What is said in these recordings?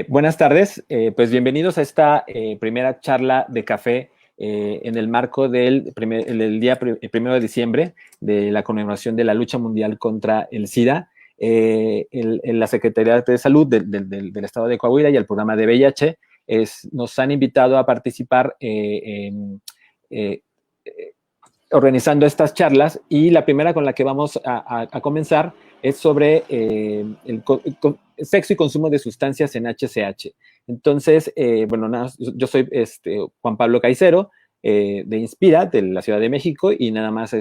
Buenas tardes, pues bienvenidos a esta primera charla de café en el marco del día 1 de diciembre de la conmemoración de la lucha mundial contra el SIDA. La Secretaría de Salud del Estado de Coahuila y el programa de VIH nos han invitado a participar eh, organizando estas charlas, y la primera con la que vamos a comenzar es sobre el sexo y consumo de sustancias en HCH. Entonces, bueno, yo soy Juan Pablo Caicero, de Inspira, de la Ciudad de México, y nada más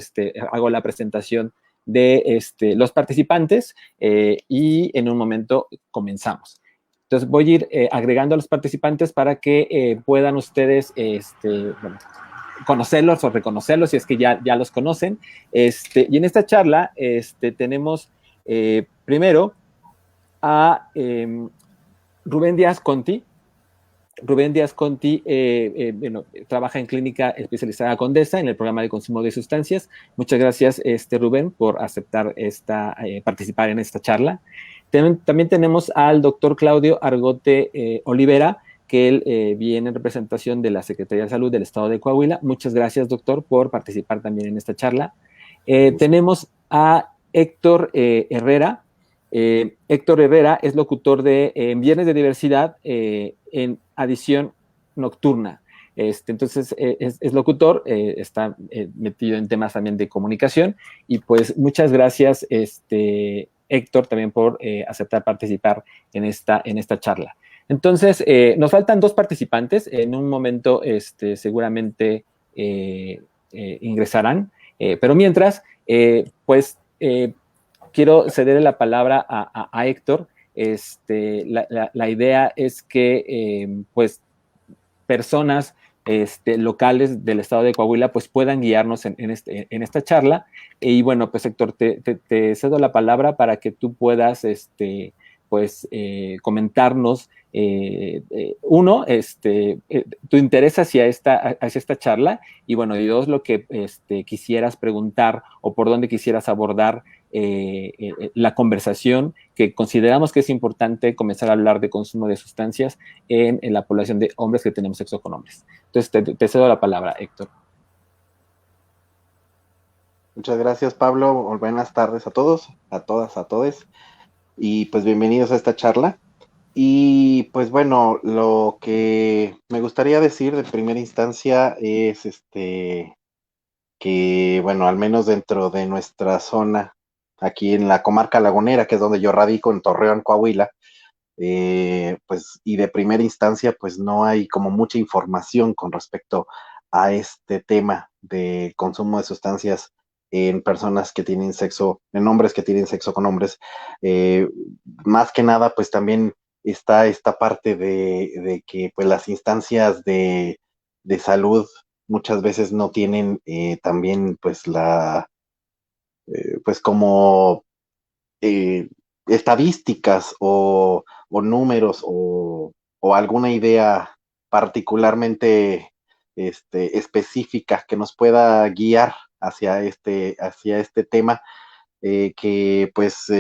hago la presentación de los participantes, y en un momento comenzamos. Entonces voy a ir agregando a los participantes para que puedan ustedes bueno, conocerlos o reconocerlos si es que ya los conocen. Y en esta charla tenemos primero a Rubén Díaz Conti. Rubén Díaz Conti bueno, trabaja en clínica especializada Condesa en el programa de consumo de sustancias. Muchas gracias, Rubén, por aceptar participar en esta charla. También tenemos al doctor Claudio Argote Olivera, que él viene en representación de la Secretaría de Salud del Estado de Coahuila. Muchas gracias, doctor, por participar también en esta charla. Tenemos a Héctor Herrera. Héctor Herrera es locutor de Viernes de Diversidad en Adición Nocturna. Entonces es locutor, está metido en temas también de comunicación, y pues muchas gracias, Héctor, también por aceptar participar en esta charla. Entonces, nos faltan dos participantes. En un momento seguramente ingresarán, pero mientras, pues quiero cederle la palabra a Héctor. La idea es que pues personas locales del estado de Coahuila pues puedan guiarnos en esta charla. Y bueno, pues Héctor, te cedo la palabra para que tú puedas pues comentarnos uno, tu interés hacia esta charla, y bueno, y dos, lo que quisieras preguntar o por dónde quisieras abordar la conversación, que consideramos que es importante comenzar a hablar de consumo de sustancias en la población de hombres que tenemos sexo con hombres. Entonces, te cedo la palabra, Héctor. Muchas gracias, Pablo. Buenas tardes a todos, a todas, a todes. Y pues bienvenidos a esta charla. Y pues bueno, lo que me gustaría decir de primera instancia es que bueno, al menos dentro de nuestra zona, aquí en la comarca lagunera, que es donde yo radico, en Torreón, Coahuila, pues y de primera instancia, pues no hay como mucha información con respecto a este tema de consumo de sustancias en personas que tienen sexo, en hombres que tienen sexo con hombres. Eh, Más que nada, pues también está esta parte de que pues las instancias de salud muchas veces no tienen también pues pues como eh, estadísticas o números o alguna idea particularmente específica que nos pueda guiar hacia este tema, que pues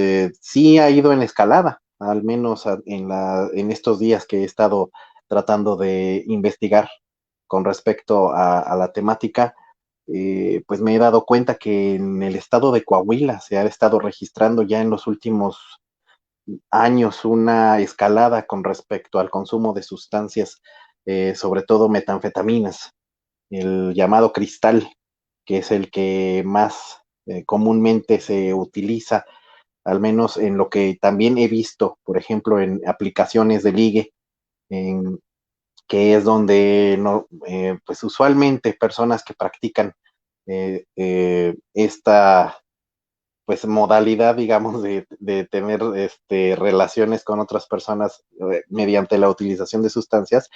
sí ha ido en escalada, al menos en estos días que he estado tratando de investigar con respecto a la temática. Pues me he dado cuenta que en el estado de Coahuila se ha estado registrando ya en los últimos años una escalada con respecto al consumo de sustancias, sobre todo metanfetaminas, el llamado cristal, que es el que más comúnmente se utiliza, al menos en lo que también he visto, por ejemplo, en aplicaciones de ligue, en, que es donde no, pues usualmente personas que practican esta pues modalidad, digamos, de tener relaciones con otras personas mediante la utilización de sustancias,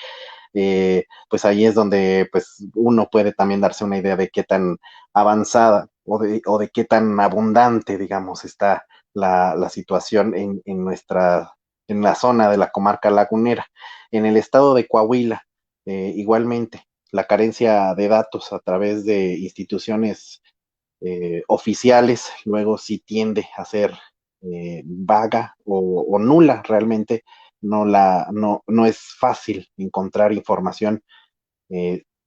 pues ahí es donde pues uno puede también darse una idea de qué tan avanzada o de qué tan abundante, digamos, está la situación en la zona de la comarca lagunera. En el estado de Coahuila, igualmente, la carencia de datos a través de instituciones oficiales, luego sí tiende a ser vaga o nula realmente, no es fácil encontrar información,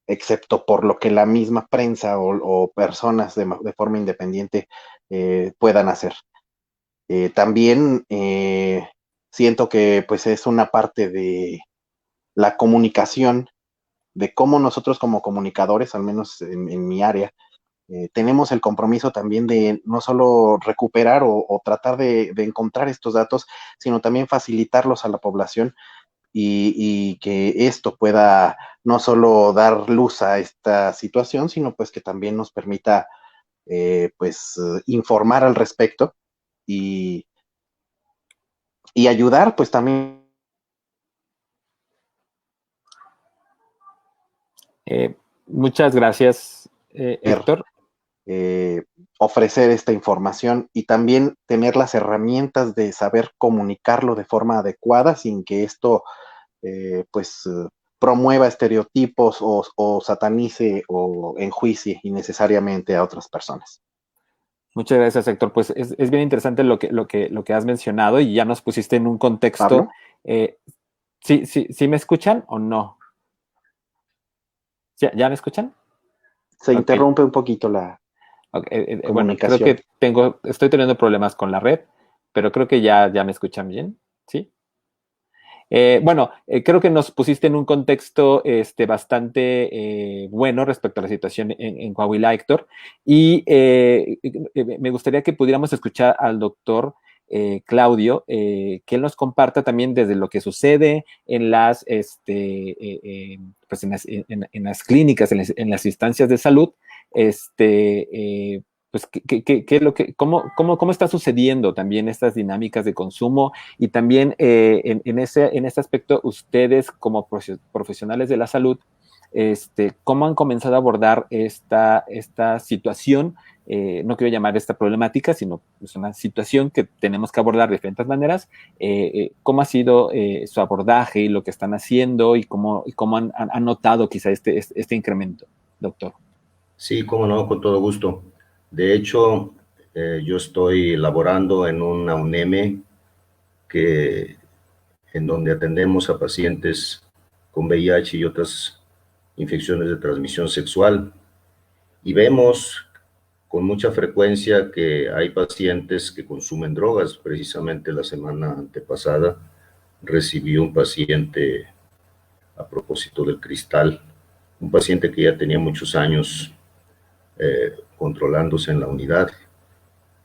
excepto por lo que la misma prensa o personas de forma independiente puedan hacer. También siento que pues es una parte de la comunicación, de cómo nosotros como comunicadores, al menos en mi área, tenemos el compromiso también de no solo recuperar o tratar de encontrar estos datos, sino también facilitarlos a la población y que esto pueda no solo dar luz a esta situación, sino pues que también nos permita informar al respecto y, y ayudar pues también. Muchas gracias, Héctor. eh, Ofrecer esta información y también tener las herramientas de saber comunicarlo de forma adecuada sin que esto promueva estereotipos o satanice o enjuicie innecesariamente a otras personas. Muchas gracias, Héctor. Pues es bien interesante lo que has mencionado y ya nos pusiste en un contexto. Pablo, ¿Sí me escuchan o no? ¿Ya me escuchan? se Ok. interrumpe un poquito la Okay. Bueno, creo comunicación. que estoy teniendo problemas con la red, pero creo que ya me escuchan bien, ¿sí? Bueno, creo que nos pusiste en un contexto bastante bueno respecto a la situación en Coahuila, Héctor, y me gustaría que pudiéramos escuchar al doctor Claudio, que él nos comparta también desde lo que sucede en pues en las clínicas, en las instancias de salud, pues qué es cómo está sucediendo también estas dinámicas de consumo y también en ese aspecto, ustedes como profesionales de la salud, ¿cómo han comenzado a abordar esta situación? No quiero llamar esta problemática, sino es una situación que tenemos que abordar de diferentes maneras. ¿Cómo ha sido su abordaje y lo que están haciendo y cómo han notado quizá este incremento, doctor? Sí, cómo no, con todo gusto. De hecho, yo estoy laborando en una UNEM que, en donde atendemos a pacientes con VIH y otras infecciones de transmisión sexual. Y vemos con mucha frecuencia que hay pacientes que consumen drogas. Precisamente la semana antepasada recibí un paciente a propósito del cristal, un paciente que ya tenía muchos años controlándose en la unidad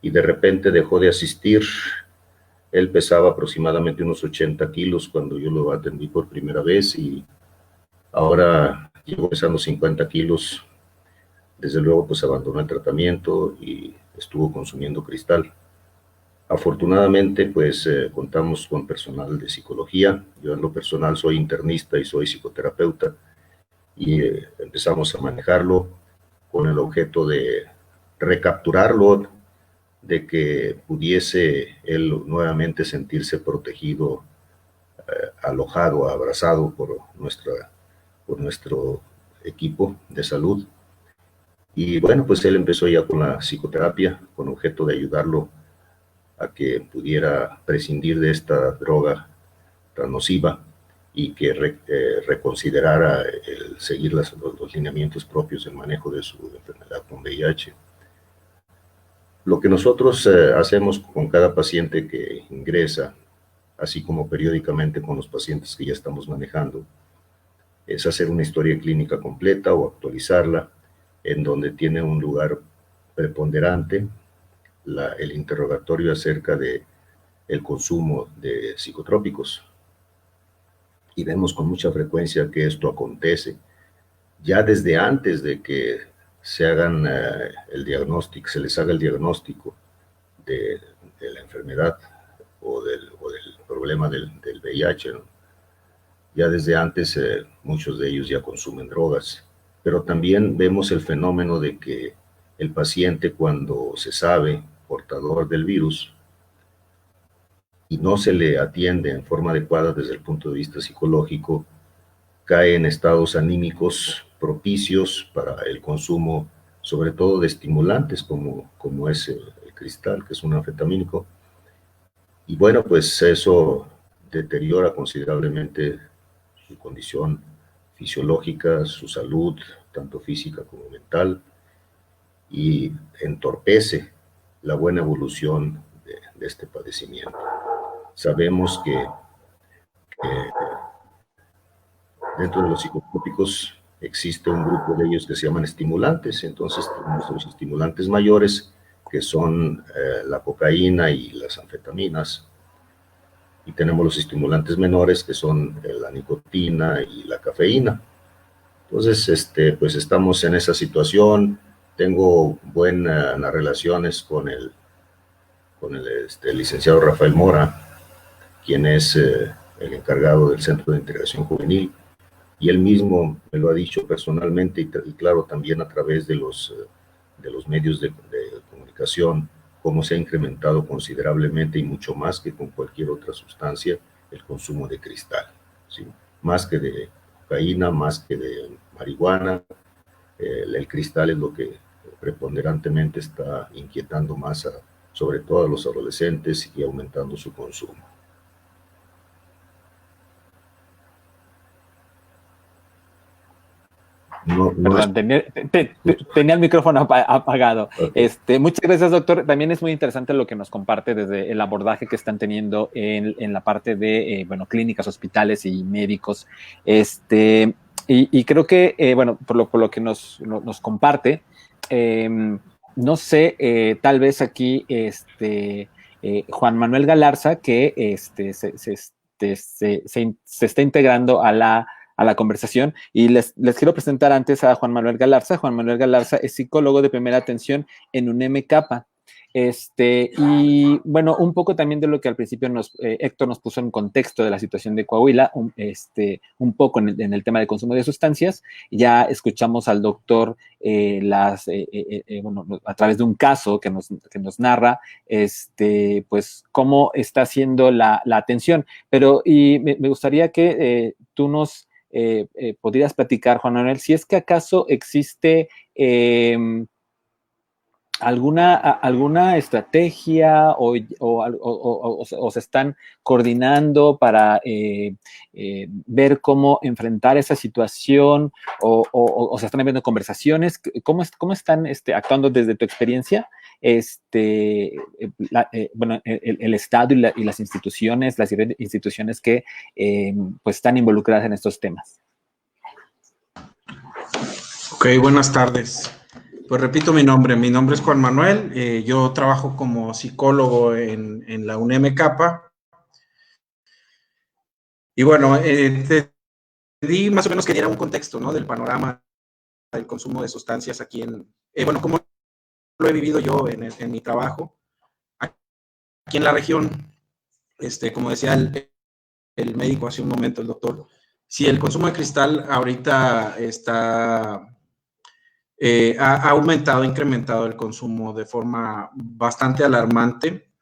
y de repente dejó de asistir. Él pesaba aproximadamente unos 80 kilos cuando yo lo atendí por primera vez y ahora llegó pesando 50 kilos. Desde luego, pues abandonó el tratamiento y estuvo consumiendo cristal. Afortunadamente, pues contamos con personal de psicología. Yo en lo personal soy internista y soy psicoterapeuta y empezamos a manejarlo con el objeto de recapturarlo, de que pudiese él nuevamente sentirse protegido, alojado, abrazado por nuestro equipo de salud. Y bueno, pues él empezó ya con la psicoterapia, con objeto de ayudarlo a que pudiera prescindir de esta droga tan nociva y que reconsiderara el seguir los lineamientos propios del manejo de su enfermedad con VIH. Lo que nosotros hacemos con cada paciente que ingresa, así como periódicamente con los pacientes que ya estamos manejando, es hacer una historia clínica completa o actualizarla, en donde tiene un lugar preponderante el interrogatorio acerca de el consumo de psicotrópicos. Y vemos con mucha frecuencia que esto acontece ya desde antes de que se hagan el diagnóstico, se les haga el diagnóstico de la enfermedad o del problema del VIH, ¿no? Ya desde antes muchos de ellos ya consumen drogas, pero también vemos el fenómeno de que el paciente, cuando se sabe portador del virus y no se le atiende en forma adecuada desde el punto de vista psicológico, cae en estados anímicos propicios para el consumo, sobre todo de estimulantes como es el cristal, que es un anfetamínico. Y bueno, pues eso deteriora considerablemente su condición fisiológica, su salud, tanto física como mental, y entorpece la buena evolución de este padecimiento. Sabemos que dentro de los psicotrópicos existe un grupo de ellos que se llaman estimulantes. Entonces tenemos los estimulantes mayores, que son la cocaína y las anfetaminas, y tenemos los estimulantes menores, que son la nicotina y la cafeína. Entonces, pues estamos en esa situación. Tengo buenas relaciones con el licenciado Rafael Mora, quien es el encargado del Centro de Integración Juvenil, y él mismo me lo ha dicho personalmente, y claro, también a través de los medios de comunicación, cómo se ha incrementado considerablemente y mucho más que con cualquier otra sustancia el consumo de cristal, ¿sí? Más que de cocaína, más que de marihuana, el cristal es lo que preponderantemente está inquietando más sobre todo a los adolescentes y aumentando su consumo. Perdón, tenía el micrófono apagado. Okay. Muchas gracias, doctor. También es muy interesante lo que nos comparte desde el abordaje que están teniendo en la parte de, clínicas, hospitales y médicos. Y creo que, por lo que nos comparte, no sé, tal vez aquí, Juan Manuel Galarza, que se está integrando a la conversación, y les quiero presentar antes a Juan Manuel Galarza. Juan Manuel Galarza es psicólogo de primera atención en UNEM Capa. Y bueno, un poco también de lo que al principio Héctor nos puso en contexto de la situación de Coahuila, un poco en el tema de consumo de sustancias. Ya escuchamos al doctor a través de un caso que nos narra, pues cómo está haciendo la atención. Pero me gustaría que tú nos podrías platicar, Juan Manuel, si es que acaso existe alguna estrategia o se están coordinando para ver cómo enfrentar esa situación, o se están habiendo conversaciones. ¿Cómo están actuando desde tu experiencia? El Estado y las instituciones que pues están involucradas en estos temas. Ok, buenas tardes. Pues repito mi nombre es Juan Manuel, yo trabajo como psicólogo en la UNEM Capa. Y bueno, te di más o menos que diera un contexto, ¿no?, del panorama del consumo de sustancias aquí cómo lo he vivido yo en mi trabajo aquí en la región. Como decía el médico hace un momento, el doctor, si el consumo de cristal ahorita ha aumentado, incrementado el consumo de forma bastante alarmante.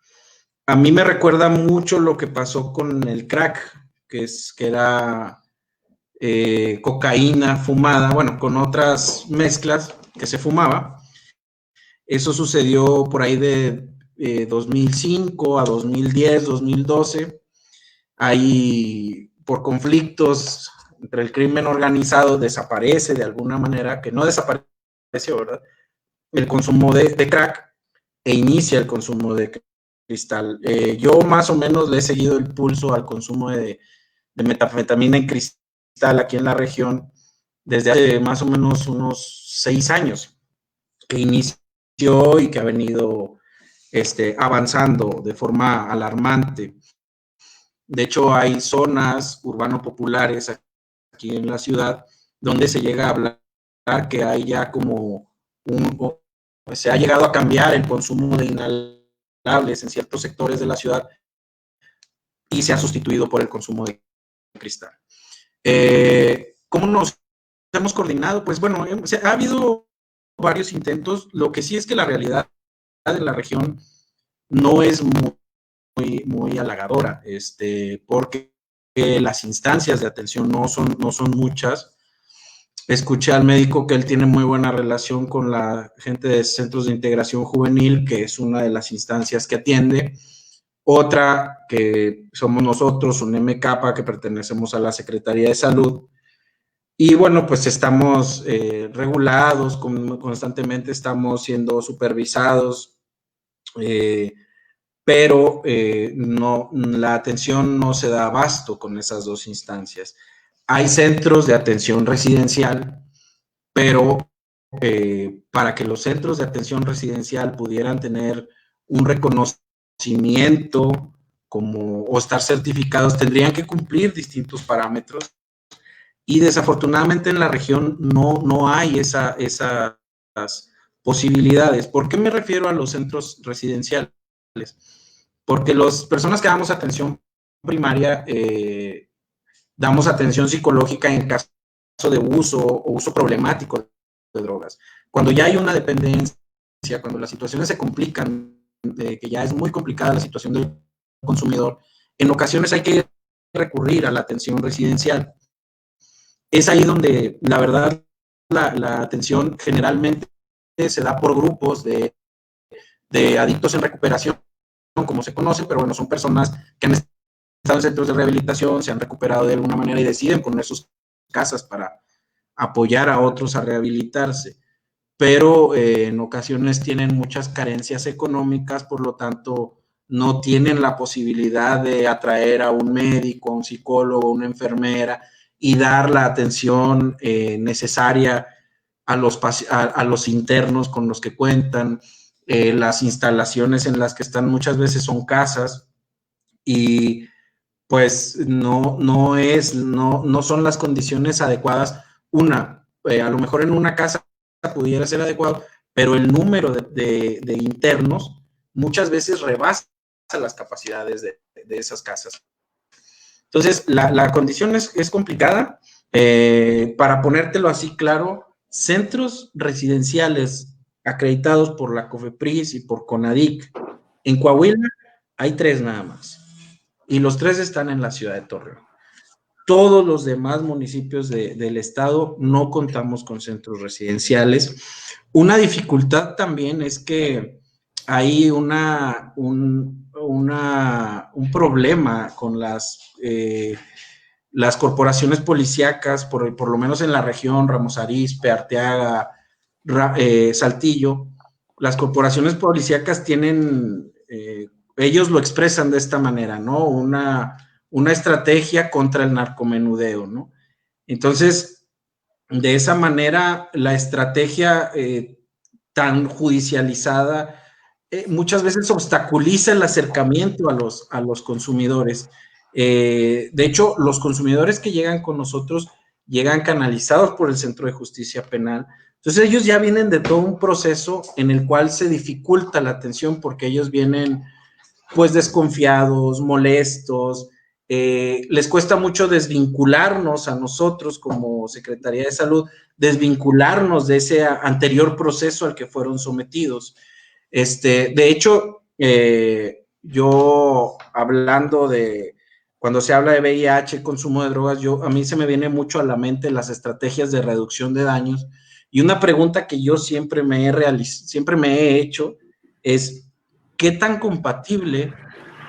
A mí me recuerda mucho lo que pasó con el crack, que era cocaína fumada, con otras mezclas que se fumaba. Eso sucedió por ahí de 2005 a 2010, 2012. Ahí, por conflictos entre el crimen organizado, desaparece de alguna manera, que no desaparece, ¿verdad?, el consumo de crack, e inicia el consumo de cristal. Yo más o menos le he seguido el pulso al consumo de metanfetamina en cristal aquí en la región desde hace más o menos unos 6 años, que inició y que ha venido avanzando de forma alarmante. De hecho, hay zonas urbano-populares aquí en la ciudad donde se llega a hablar que hay ya como se ha llegado a cambiar el consumo de inhalables en ciertos sectores de la ciudad y se ha sustituido por el consumo de cristal. ¿Cómo nos hemos coordinado? Pues bueno, ha habido varios intentos. Lo que sí es que la realidad de la región no es muy halagadora, porque las instancias de atención no son muchas. Escuché al médico que él tiene muy buena relación con la gente de Centros de Integración Juvenil, que es una de las instancias que atiende, Otra que somos nosotros, un MK, que pertenecemos a la Secretaría de Salud. Y bueno, pues estamos regulados, constantemente estamos siendo supervisados, pero no, la atención no se da abasto con esas dos instancias. Hay centros de atención residencial, pero para que los centros de atención residencial pudieran tener un reconocimiento o estar certificados, tendrían que cumplir distintos parámetros, y desafortunadamente en la región no hay esas posibilidades. ¿Por qué me refiero a los centros residenciales? Porque las personas que damos atención primaria, damos atención psicológica en caso de uso o uso problemático de drogas. Cuando ya hay una dependencia, cuando las situaciones se complican, que ya es muy complicada la situación del consumidor, en ocasiones hay que recurrir a la atención residencial. Es ahí donde, la verdad, la atención generalmente se da por grupos de adictos en recuperación, como se conoce, pero bueno, son personas que han estado en centros de rehabilitación, se han recuperado de alguna manera y deciden poner sus casas para apoyar a otros a rehabilitarse. Pero en ocasiones tienen muchas carencias económicas, por lo tanto no tienen la posibilidad de atraer a un médico, a un psicólogo, a una enfermera y dar la atención necesaria a los internos con los que cuentan. Las instalaciones en las que están muchas veces son casas y pues no son las condiciones adecuadas. A lo mejor en una casa pudiera ser adecuado, pero el número de internos muchas veces rebasa las capacidades de esas casas. Entonces, la condición es complicada. Para ponértelo así claro, centros residenciales acreditados por la COFEPRIS y por CONADIC en Coahuila hay 3 nada más, y los 3 están en la ciudad de Torreón. Todos los demás municipios del estado no contamos con centros residenciales. Una dificultad también es que hay un problema con las corporaciones policíacas, por lo menos en la región, Ramos Arizpe, Arteaga, Saltillo. Las corporaciones policíacas tienen, ellos lo expresan de esta manera, ¿no? Una estrategia contra el narcomenudeo, ¿no? Entonces, de esa manera, la estrategia tan judicializada muchas veces obstaculiza el acercamiento a los consumidores. De hecho, los consumidores que llegan con nosotros llegan canalizados por el Centro de Justicia Penal. Entonces, ellos ya vienen de todo un proceso en el cual se dificulta la atención porque ellos vienen pues desconfiados, molestos, les cuesta mucho desvincularnos a nosotros como Secretaría de Salud, desvincularnos de ese anterior proceso al que fueron sometidos. De hecho, yo hablando de, cuando se habla de VIH, consumo de drogas, a mí se me viene mucho a la mente las estrategias de reducción de daños, y una pregunta que yo siempre me he hecho es, ¿qué tan compatible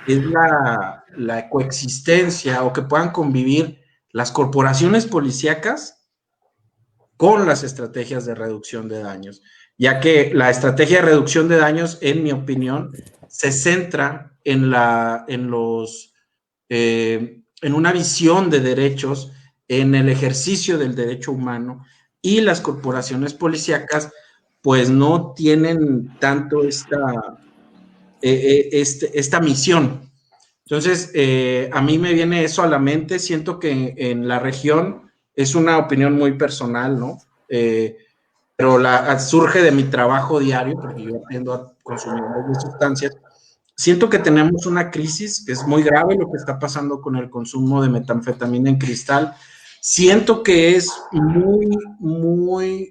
es la coexistencia o que puedan convivir las corporaciones policíacas con las estrategias de reducción de daños? Ya que la estrategia de reducción de daños, en mi opinión, se centra en una visión de derechos, en el ejercicio del derecho humano, y las corporaciones policíacas pues no tienen tanto esta misión. Entonces, a mí me viene eso a la mente. Siento que en la región, es una opinión muy personal, ¿no? Pero surge de mi trabajo diario, porque yo atiendo a consumidores de sustancias. Siento que tenemos una crisis, que es muy grave lo que está pasando con el consumo de metanfetamina en cristal. Siento que es muy,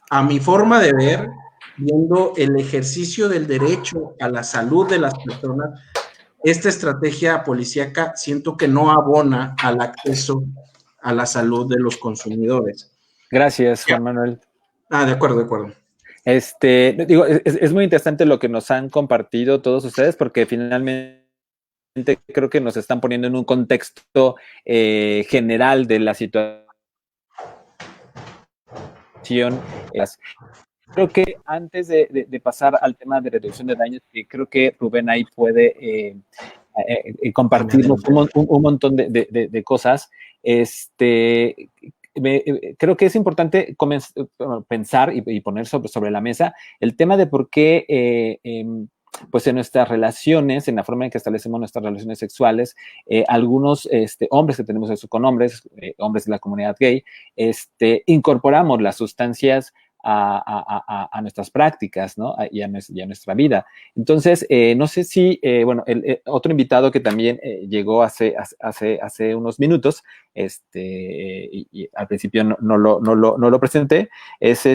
a mi forma de ver, viendo el ejercicio del derecho a la salud de las personas, esta estrategia policíaca siento que no abona al acceso a la salud de los consumidores. Gracias, Juan Manuel. De acuerdo. Digo, es muy interesante lo que nos han compartido todos ustedes, porque finalmente creo que nos están poniendo en un contexto general de la situación. Creo que antes de pasar al tema de reducción de daños, creo que Rubén ahí puede compartirnos un montón de cosas. Creo que es importante pensar y poner sobre la mesa el tema de por qué pues en nuestras relaciones, en la forma en que establecemos nuestras relaciones sexuales, algunos hombres que tenemos eso con hombres, hombres de la comunidad gay, incorporamos las sustancias a nuestras prácticas, ¿no? Y a nuestra vida. Entonces, no sé si, bueno, otro invitado que también llegó hace unos minutos, y al principio no lo presenté, es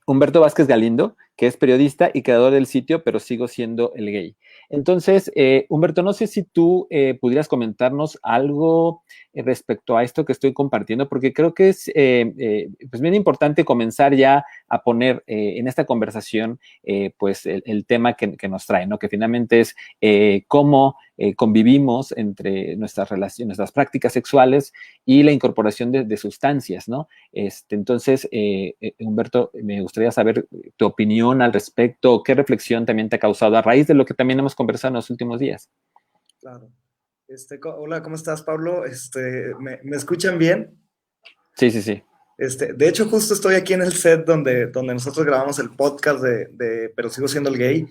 Humberto Vázquez Galindo, que es periodista y creador del sitio Pero Sigo Siendo el Gay. Entonces, Humberto, no sé si tú pudieras comentarnos algo respecto a esto que estoy compartiendo, porque creo que es pues bien importante comenzar ya a poner en esta conversación pues el tema que nos trae, ¿no? Que finalmente es cómo convivimos entre nuestras relaciones, nuestras prácticas sexuales y la incorporación de sustancias, ¿no? Entonces, Humberto, me gustaría saber tu opinión al respecto, qué reflexión también te ha causado a raíz de lo que también hemos conversado en los últimos días. Claro. Hola, ¿cómo estás, Pablo? ¿Me escuchan bien? Sí, sí, sí. De hecho, justo estoy aquí en el set donde nosotros grabamos el podcast de Pero Sigo Siendo el Gay.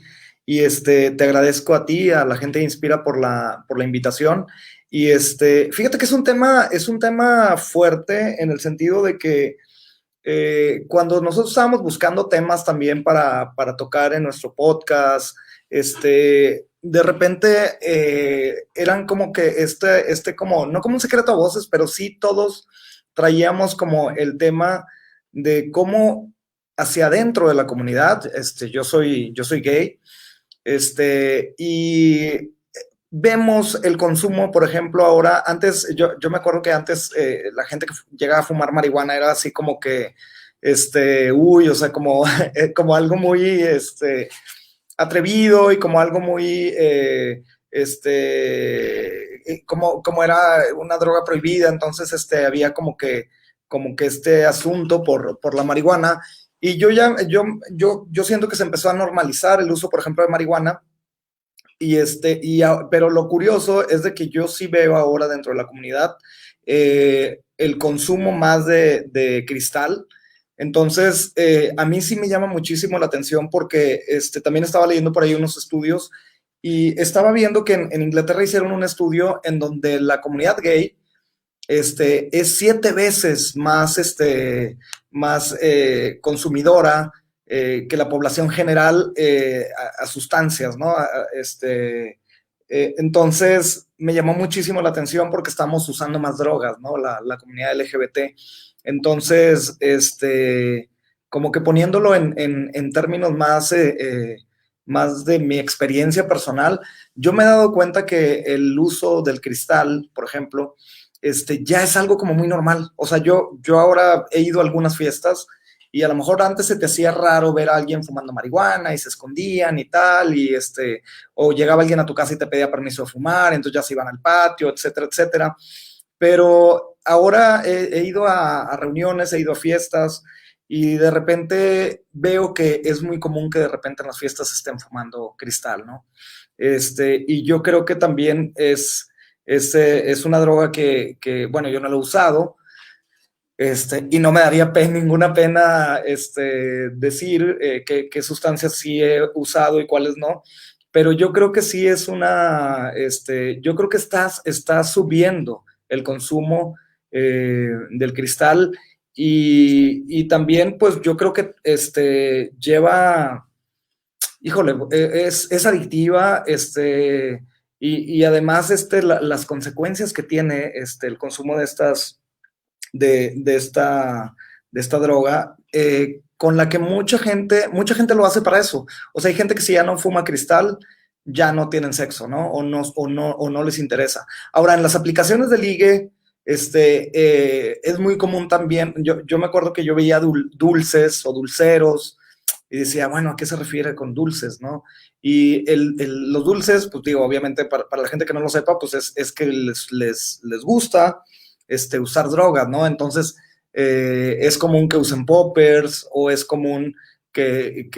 Y te agradezco a ti, a la gente de Inspira por la invitación. Y fíjate que es un tema fuerte en el sentido de que cuando nosotros estábamos buscando temas también para tocar en nuestro podcast, de repente eran como que como, no como un secreto a voces, pero sí todos traíamos como el tema de cómo hacia adentro de la comunidad, yo soy gay, y vemos el consumo, por ejemplo, ahora, antes, yo me acuerdo que antes la gente que llegaba a fumar marihuana era así como que, o sea, como, como algo muy, atrevido y como algo muy, como era una droga prohibida, entonces, había como que este asunto por la marihuana, y yo siento que se empezó a normalizar el uso, por ejemplo, de marihuana. Pero lo curioso es de que yo sí veo ahora dentro de la comunidad el consumo más de cristal. Entonces, a mí sí me llama muchísimo la atención porque también estaba leyendo por ahí unos estudios y estaba viendo que en Inglaterra hicieron un estudio en donde la comunidad gay es 7 veces más, más consumidora que la población general a sustancias, ¿no? Entonces, me llamó muchísimo la atención porque estamos usando más drogas, ¿no? La comunidad LGBT. Entonces, como que poniéndolo en términos más de mi experiencia personal, yo me he dado cuenta que el uso del cristal, por ejemplo, ya es algo como muy normal. O sea, yo ahora he ido a algunas fiestas y a lo mejor antes se te hacía raro ver a alguien fumando marihuana y se escondían y tal, y o llegaba alguien a tu casa y te pedía permiso de fumar, entonces ya se iban al patio, etcétera, etcétera. Pero ahora he ido a reuniones, he ido a fiestas y de repente veo que es muy común que de repente en las fiestas estén fumando cristal, ¿no? Y yo creo que también es una droga que, bueno, yo no la he usado, y no me daría ninguna pena decir qué sustancias sí he usado y cuáles no, pero yo creo que sí es yo creo que está subiendo el consumo del cristal y también pues yo creo que lleva, híjole, es adictiva, y además las consecuencias que tiene el consumo de esta droga, con la que mucha gente lo hace para eso. O sea, hay gente que si ya no fuma cristal, ya no tienen sexo, ¿no? O no les interesa. Ahora, en las aplicaciones de ligue, es muy común también, yo me acuerdo que yo veía dulces o dulceros, y decía, bueno, ¿a qué se refiere con dulces, no? Y los dulces, pues digo, obviamente para la gente que no lo sepa, pues es que les gusta usar drogas, ¿no? Entonces, es común que usen poppers o es común que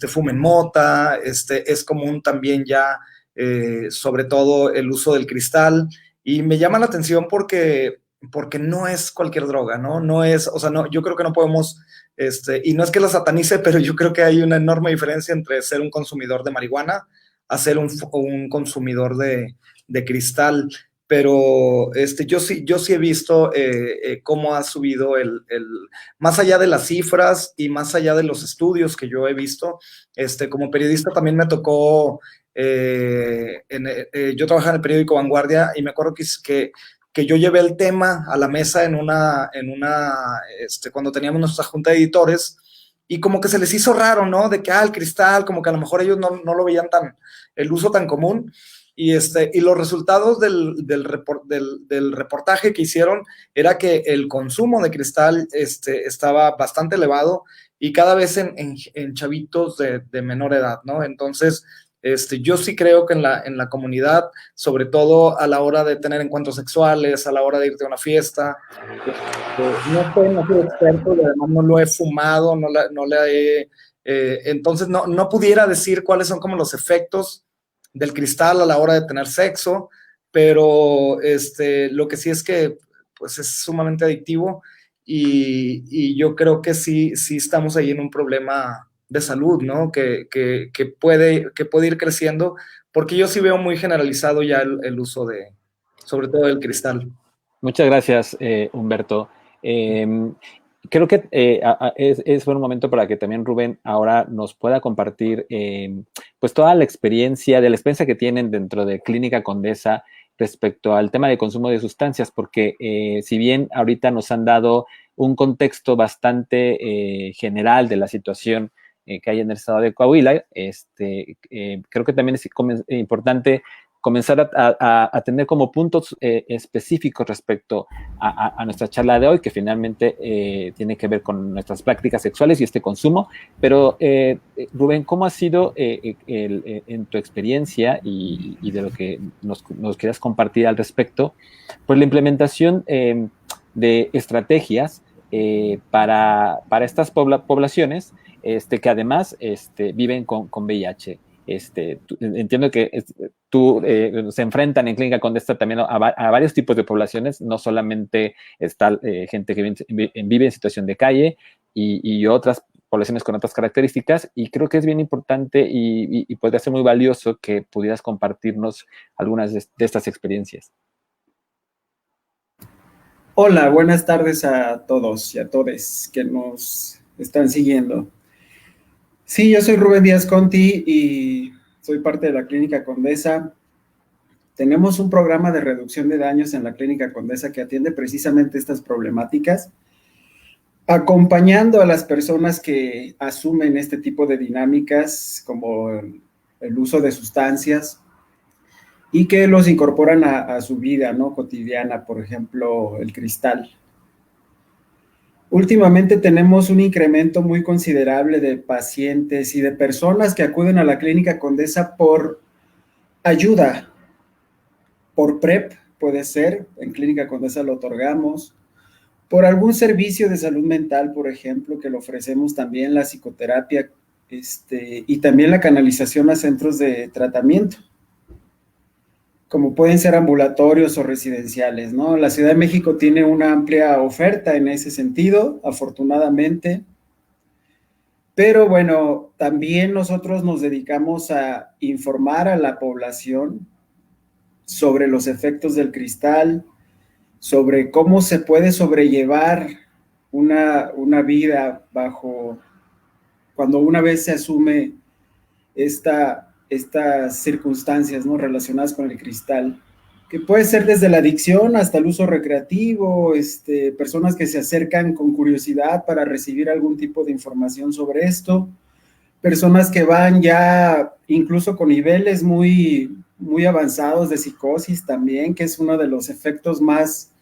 fumen mota, es común también ya, sobre todo el uso del cristal, y me llama la atención porque no es cualquier droga, ¿no? No es, o sea, no, yo creo que no podemos, y no es que la satanice, pero yo creo que hay una enorme diferencia entre ser un consumidor de marihuana a ser un consumidor de cristal. Pero yo sí he visto cómo ha subido más allá de las cifras y más allá de los estudios que yo he visto, como periodista también me tocó, yo trabajaba en el periódico Vanguardia y me acuerdo que yo llevé el tema a la mesa cuando teníamos nuestra junta de editores, y como que se les hizo raro, ¿no? De que, el cristal, como que a lo mejor ellos no lo veían el uso tan común. Y los resultados del reportaje que hicieron era que el consumo de cristal estaba bastante elevado y cada vez en chavitos de menor edad, ¿no? Entonces, yo sí creo que en la comunidad, sobre todo a la hora de tener encuentros sexuales, a la hora de irte a una fiesta, no soy experto y además no lo he fumado, no le he... entonces, no pudiera decir cuáles son como los efectos del cristal a la hora de tener sexo, pero lo que sí es que pues es sumamente adictivo y yo creo que sí estamos ahí en un problema de salud, ¿no? Que puede ir creciendo, porque yo sí veo muy generalizado ya el uso sobre todo del cristal. Muchas gracias, Humberto. Creo que es buen momento para que también Rubén ahora nos pueda compartir pues toda la experiencia que tienen dentro de Clínica Condesa respecto al tema de consumo de sustancias, porque si bien ahorita nos han dado un contexto bastante general de la situación que hay en el estado de Coahuila, creo que también es importante comenzar a tener como puntos específicos respecto a nuestra charla de hoy, que finalmente tiene que ver con nuestras prácticas sexuales y este consumo. Pero, Rubén, ¿cómo ha sido en tu experiencia y de lo que nos quieras compartir al respecto, pues la implementación de estrategias para estas poblaciones que además viven con VIH? Entiendo que se enfrentan en Clínica Condesa también a varios tipos de poblaciones, no solamente está gente que vive en situación de calle y otras poblaciones con otras características, y creo que es bien importante y podría ser muy valioso que pudieras compartirnos algunas de estas experiencias. Hola, buenas tardes a todos y a todes que nos están siguiendo. Sí, yo soy Rubén Díaz Conti y soy parte de la Clínica Condesa. Tenemos un programa de reducción de daños en la Clínica Condesa que atiende precisamente estas problemáticas, acompañando a las personas que asumen este tipo de dinámicas, como el uso de sustancias, y que los incorporan a su vida, ¿no?, cotidiana, por ejemplo, el cristal. Últimamente tenemos un incremento muy considerable de pacientes y de personas que acuden a la Clínica Condesa por ayuda, por PrEP, puede ser, en Clínica Condesa lo otorgamos, por algún servicio de salud mental, por ejemplo, que lo ofrecemos también, la psicoterapia, y también la canalización a centros de tratamiento, como pueden ser ambulatorios o residenciales, ¿no? La Ciudad de México tiene una amplia oferta en ese sentido, afortunadamente, pero bueno, también nosotros nos dedicamos a informar a la población sobre los efectos del cristal, sobre cómo se puede sobrellevar una vida cuando una vez se asume estas circunstancias, ¿no?, relacionadas con el cristal, que puede ser desde la adicción hasta el uso recreativo, personas que se acercan con curiosidad para recibir algún tipo de información sobre esto, personas que van ya incluso con niveles muy, muy avanzados de psicosis también, que es uno de los efectos más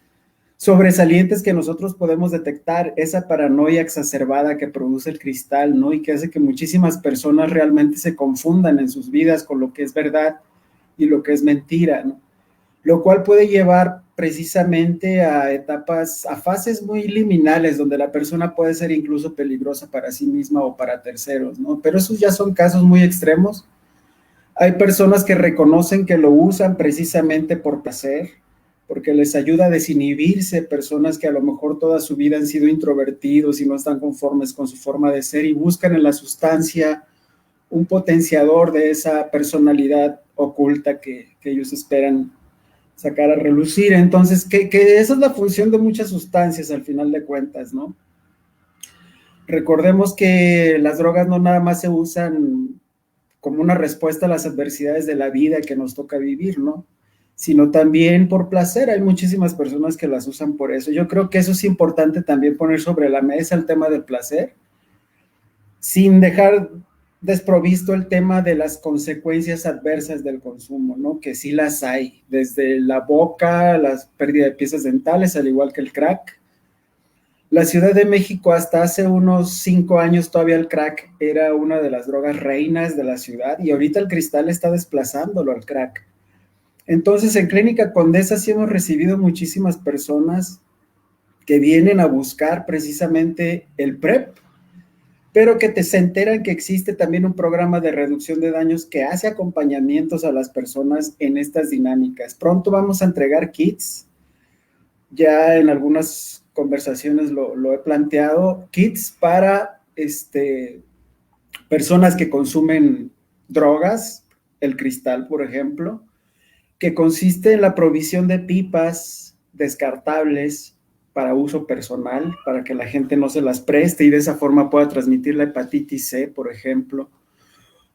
sobresalientes que nosotros podemos detectar, esa paranoia exacerbada que produce el cristal, ¿no? Y que hace que muchísimas personas realmente se confundan en sus vidas con lo que es verdad y lo que es mentira, ¿no? Lo cual puede llevar precisamente a etapas, a fases muy liminales, donde la persona puede ser incluso peligrosa para sí misma o para terceros, ¿no? Pero esos ya son casos muy extremos. Hay personas que reconocen que lo usan precisamente por placer, porque les ayuda a desinhibirse, personas que a lo mejor toda su vida han sido introvertidos y no están conformes con su forma de ser y buscan en la sustancia un potenciador de esa personalidad oculta que ellos esperan sacar a relucir. Entonces, que esa es la función de muchas sustancias al final de cuentas, ¿no? Recordemos que las drogas no nada más se usan como una respuesta a las adversidades de la vida que nos toca vivir, ¿no? Sino también por placer. Hay muchísimas personas que las usan por eso. Yo creo que eso es importante también poner sobre la mesa el tema del placer, sin dejar desprovisto el tema de las consecuencias adversas del consumo, ¿no? Que sí las hay, desde la boca, la pérdida de piezas dentales, al igual que el crack. La Ciudad de México hasta hace unos 5 años todavía el crack era una de las drogas reinas de la ciudad y ahorita el cristal está desplazándolo al crack. Entonces en Clínica Condesa sí hemos recibido muchísimas personas que vienen a buscar precisamente el PrEP, pero que se enteran que existe también un programa de reducción de daños que hace acompañamientos a las personas en estas dinámicas. Pronto vamos a entregar kits, ya en algunas conversaciones lo he planteado, kits para personas que consumen drogas, el cristal, por ejemplo, que consiste en la provisión de pipas descartables para uso personal, para que la gente no se las preste y de esa forma pueda transmitir la hepatitis C, por ejemplo.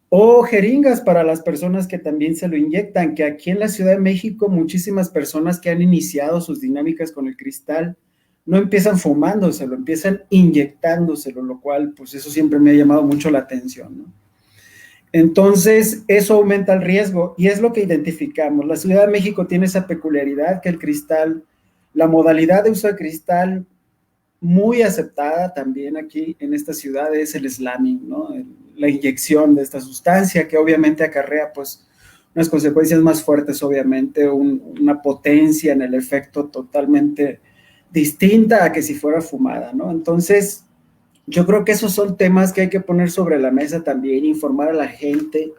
O jeringas para las personas que también se lo inyectan, que aquí en la Ciudad de México muchísimas personas que han iniciado sus dinámicas con el cristal no empiezan fumándoselo, empiezan inyectándoselo, lo cual pues eso siempre me ha llamado mucho la atención, ¿no? Entonces, eso aumenta el riesgo y es lo que identificamos. La Ciudad de México tiene esa peculiaridad que el cristal, la modalidad de uso de cristal muy aceptada también aquí en esta ciudad es el slamming, ¿no? La inyección de esta sustancia que obviamente acarrea pues unas consecuencias más fuertes, obviamente, una potencia en el efecto totalmente distinta a que si fuera fumada, ¿no? Entonces, yo creo que esos son temas que hay que poner sobre la mesa también, informar a la gente,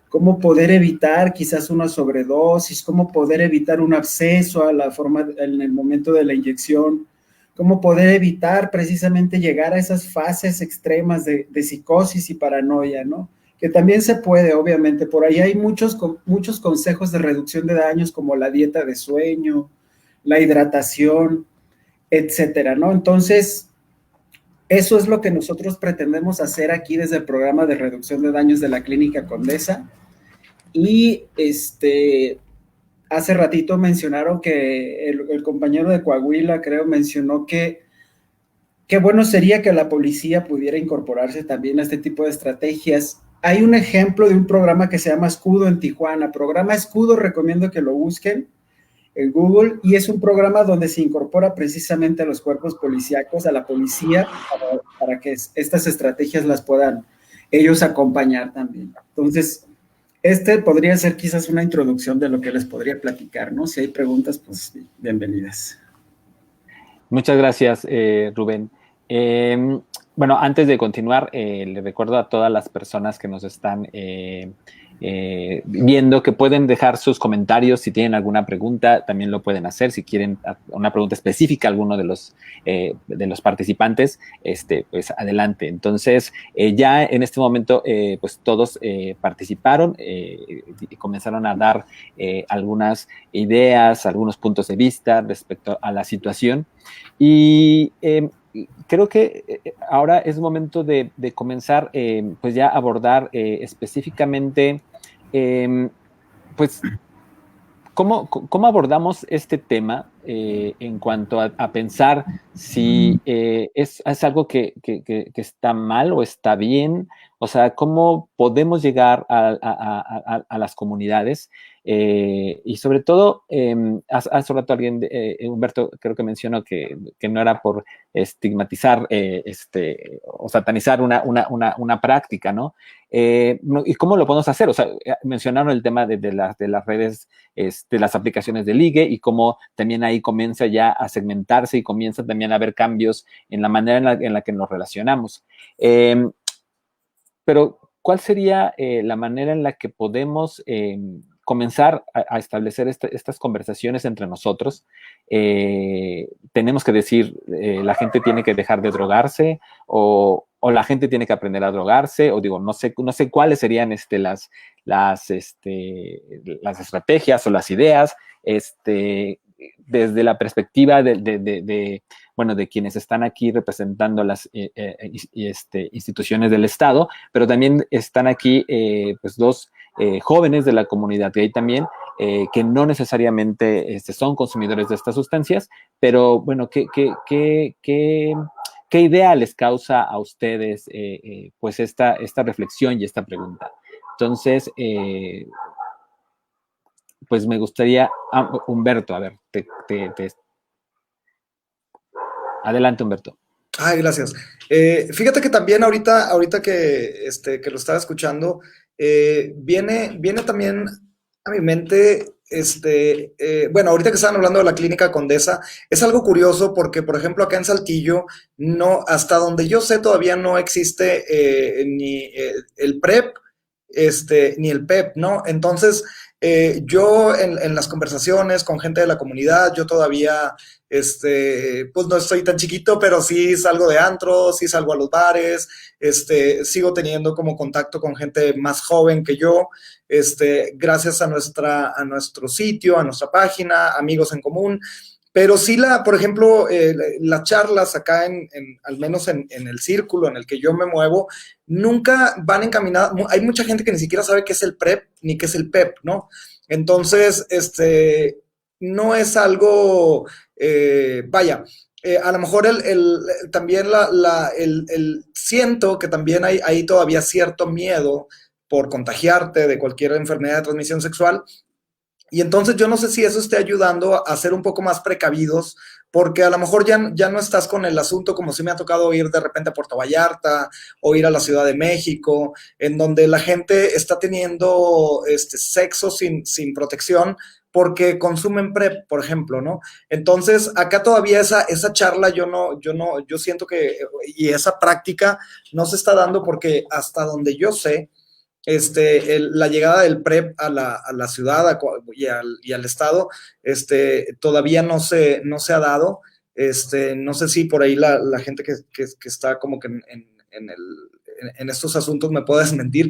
cómo poder evitar quizás una sobredosis, cómo poder evitar un absceso a la forma en el momento de la inyección, cómo poder evitar precisamente llegar a esas fases extremas de psicosis y paranoia, ¿no? Que también se puede, obviamente, por ahí hay muchos consejos de reducción de daños como la dieta de sueño, la hidratación, etcétera, ¿no? Entonces, eso es lo que nosotros pretendemos hacer aquí desde el programa de reducción de daños de la Clínica Condesa. Y hace ratito mencionaron que el compañero de Coahuila, creo, mencionó que qué bueno sería que la policía pudiera incorporarse también a este tipo de estrategias. Hay un ejemplo de un programa que se llama Escudo en Tijuana. Programa Escudo, recomiendo que lo busquen en Google, y es un programa donde se incorpora precisamente a los cuerpos policíacos, a la policía, para que estas estrategias las puedan ellos acompañar también. Entonces, podría ser quizás una introducción de lo que les podría platicar, ¿no? Si hay preguntas, pues bienvenidas. Muchas gracias, Rubén. Bueno, antes de continuar, le recuerdo a todas las personas que nos están viendo que pueden dejar sus comentarios. Si tienen alguna pregunta, también lo pueden hacer. Si quieren una pregunta específica a alguno de los participantes, pues adelante. Entonces, ya en este momento, pues todos participaron y comenzaron a dar algunas ideas, algunos puntos de vista respecto a la situación. Y creo que ahora es momento de comenzar, pues ya a abordar específicamente, pues, ¿cómo abordamos este tema en cuanto a pensar si es algo que está mal o está bien, o sea, cómo podemos llegar a las comunidades y sobre todo, hace rato alguien, Humberto, creo que mencionó que no era por estigmatizar o satanizar una práctica, ¿no? ¿Y cómo lo podemos hacer? O sea, mencionaron el tema de las redes, de las aplicaciones de ligue y cómo también ahí comienza ya a segmentarse y comienza también a haber cambios en la manera en la que nos relacionamos. Pero, ¿cuál sería la manera en la que podemos comenzar a establecer estas conversaciones entre nosotros? Tenemos que decir, la gente tiene que dejar de drogarse o la gente tiene que aprender a drogarse, o digo, no sé cuáles serían las estrategias o las ideas, desde la perspectiva bueno, de quienes están aquí representando las instituciones del Estado, pero también están aquí pues dos jóvenes de la comunidad gay también, que no necesariamente son consumidores de estas sustancias, pero bueno, ¿qué idea les causa a ustedes pues esta reflexión y esta pregunta? Entonces, pues me gustaría, Humberto, a ver, adelante, Humberto. Ay, gracias. Fíjate que también ahorita que lo estaba escuchando, viene también a mi mente, bueno, ahorita que estaban hablando de la Clínica Condesa, es algo curioso porque, por ejemplo, acá en Saltillo, no, hasta donde yo sé, todavía no existe ni el PrEP, ni el PEP, ¿no? Entonces, yo en las conversaciones con gente de la comunidad, yo todavía, pues no estoy tan chiquito, pero sí salgo de antros, sí salgo a los bares, sigo teniendo como contacto con gente más joven que yo, gracias a nuestro sitio, a nuestra página, amigos en común. Pero sí, por ejemplo, las charlas acá, al menos en el círculo en el que yo me muevo, nunca van encaminadas. Hay mucha gente que ni siquiera sabe qué es el PrEP ni qué es el PEP, ¿no? Entonces, no es algo, vaya, a lo mejor también siento que también hay todavía cierto miedo por contagiarte de cualquier enfermedad de transmisión sexual. Y entonces yo no sé si eso esté ayudando a ser un poco más precavidos, porque a lo mejor ya no estás con el asunto como si me ha tocado ir de repente a Puerto Vallarta o ir a la Ciudad de México, en donde la gente está teniendo sexo sin protección porque consumen PrEP, por ejemplo, ¿no? Entonces, acá todavía esa charla yo siento que, y esa práctica no se está dando porque hasta donde yo sé, la llegada del PrEP a la ciudad y al estado, todavía no se ha dado. No sé si por ahí la gente que está como que en estos asuntos me puede desmentir,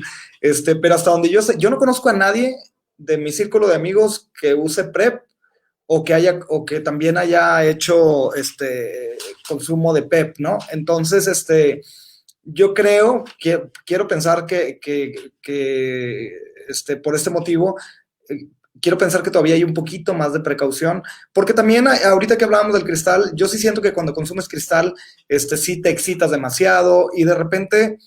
pero hasta donde yo sé, yo no conozco a nadie de mi círculo de amigos que use PrEP o que también haya hecho consumo de PEP, ¿no? Entonces, yo quiero pensar que por este motivo, quiero pensar que todavía hay un poquito más de precaución, porque también ahorita que hablábamos del cristal, yo sí siento que cuando consumes cristal, sí te excitas demasiado y de repente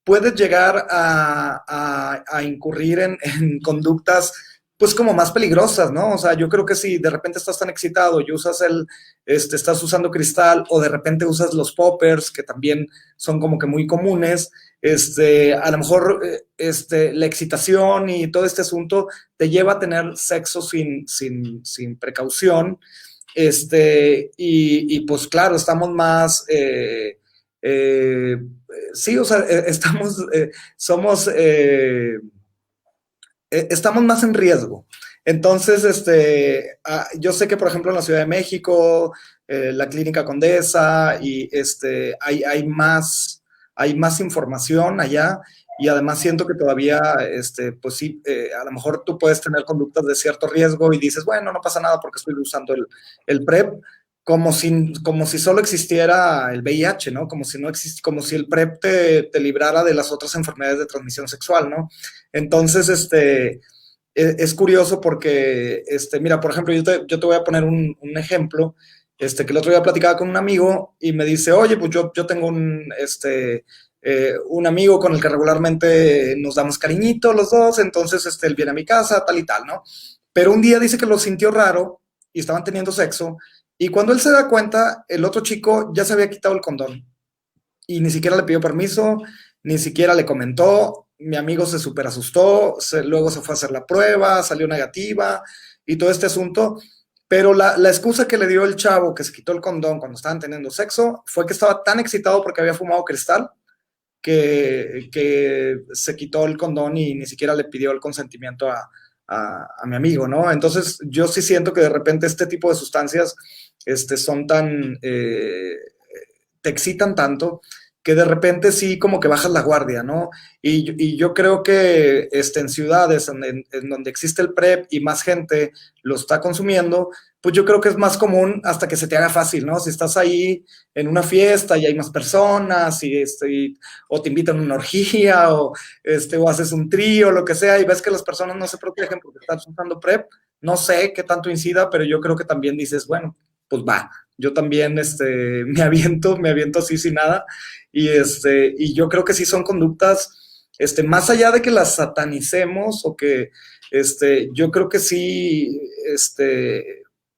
puedes llegar a incurrir en conductas pues como más peligrosas, ¿no? O sea, yo creo que si de repente estás tan excitado y usas estás usando cristal o de repente usas los poppers, que también son como que muy comunes, a lo mejor la excitación y todo este asunto te lleva a tener sexo sin precaución, y pues claro, estamos más... sí, o sea, estamos más en riesgo. Entonces, yo sé que, por ejemplo, en la Ciudad de México, la Clínica Condesa, y hay más información allá, y además siento que todavía, pues sí, a lo mejor tú puedes tener conductas de cierto riesgo y dices, bueno, no pasa nada porque estoy usando el PrEP, como si solo existiera el VIH, ¿no? Como si el PrEP te librara de las otras enfermedades de transmisión sexual, ¿no? Entonces, es curioso porque, mira, por ejemplo, yo te voy a poner un ejemplo, que el otro día platicaba con un amigo y me dice, oye, pues yo tengo un amigo con el que regularmente nos damos cariñito los dos, entonces él viene a mi casa, tal y tal, ¿no? Pero un día dice que lo sintió raro y estaban teniendo sexo, y cuando él se da cuenta, el otro chico ya se había quitado el condón y ni siquiera le pidió permiso, ni siquiera le comentó. Mi amigo se súper asustó, luego se fue a hacer la prueba, salió negativa y todo este asunto. Pero la excusa que le dio el chavo que se quitó el condón cuando estaban teniendo sexo fue que estaba tan excitado porque había fumado cristal que se quitó el condón y ni siquiera le pidió el consentimiento a mi amigo, ¿no? Entonces yo sí siento que de repente este tipo de sustancias son tan, te excitan tanto que de repente sí como que bajas la guardia, ¿no? Y yo creo que en ciudades en donde existe el PrEP y más gente lo está consumiendo, pues yo creo que es más común hasta que se te haga fácil, ¿no? Si estás ahí en una fiesta y hay más personas o te invitan a una orgía o haces un trío, lo que sea, y ves que las personas no se protegen porque están usando PrEP, no sé qué tanto incida, pero yo creo que también dices, bueno, pues va, yo también me aviento así sin nada, y yo creo que sí son conductas, más allá de que las satanicemos o que, yo creo que sí,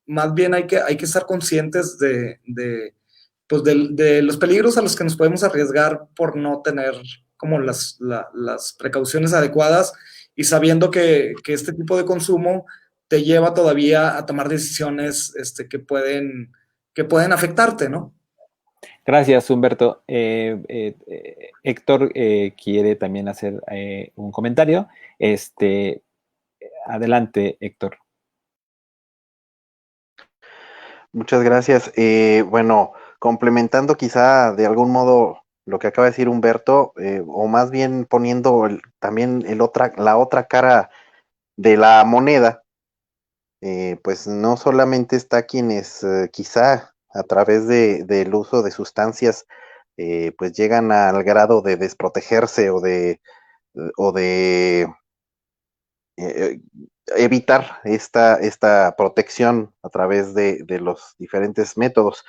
más bien hay que estar conscientes pues de los peligros a los que nos podemos arriesgar por no tener como las precauciones adecuadas y sabiendo que este tipo de consumo te lleva todavía a tomar decisiones que pueden afectarte, ¿no? Gracias, Humberto. Héctor quiere también hacer un comentario. Adelante, Héctor. Muchas gracias. Bueno, complementando quizá de algún modo lo que acaba de decir Humberto, o más bien poniendo también la otra cara de la moneda, pues no solamente está quienes quizá a través del uso de sustancias pues llegan al grado de desprotegerse o de eh, evitar esta protección a través de los diferentes métodos.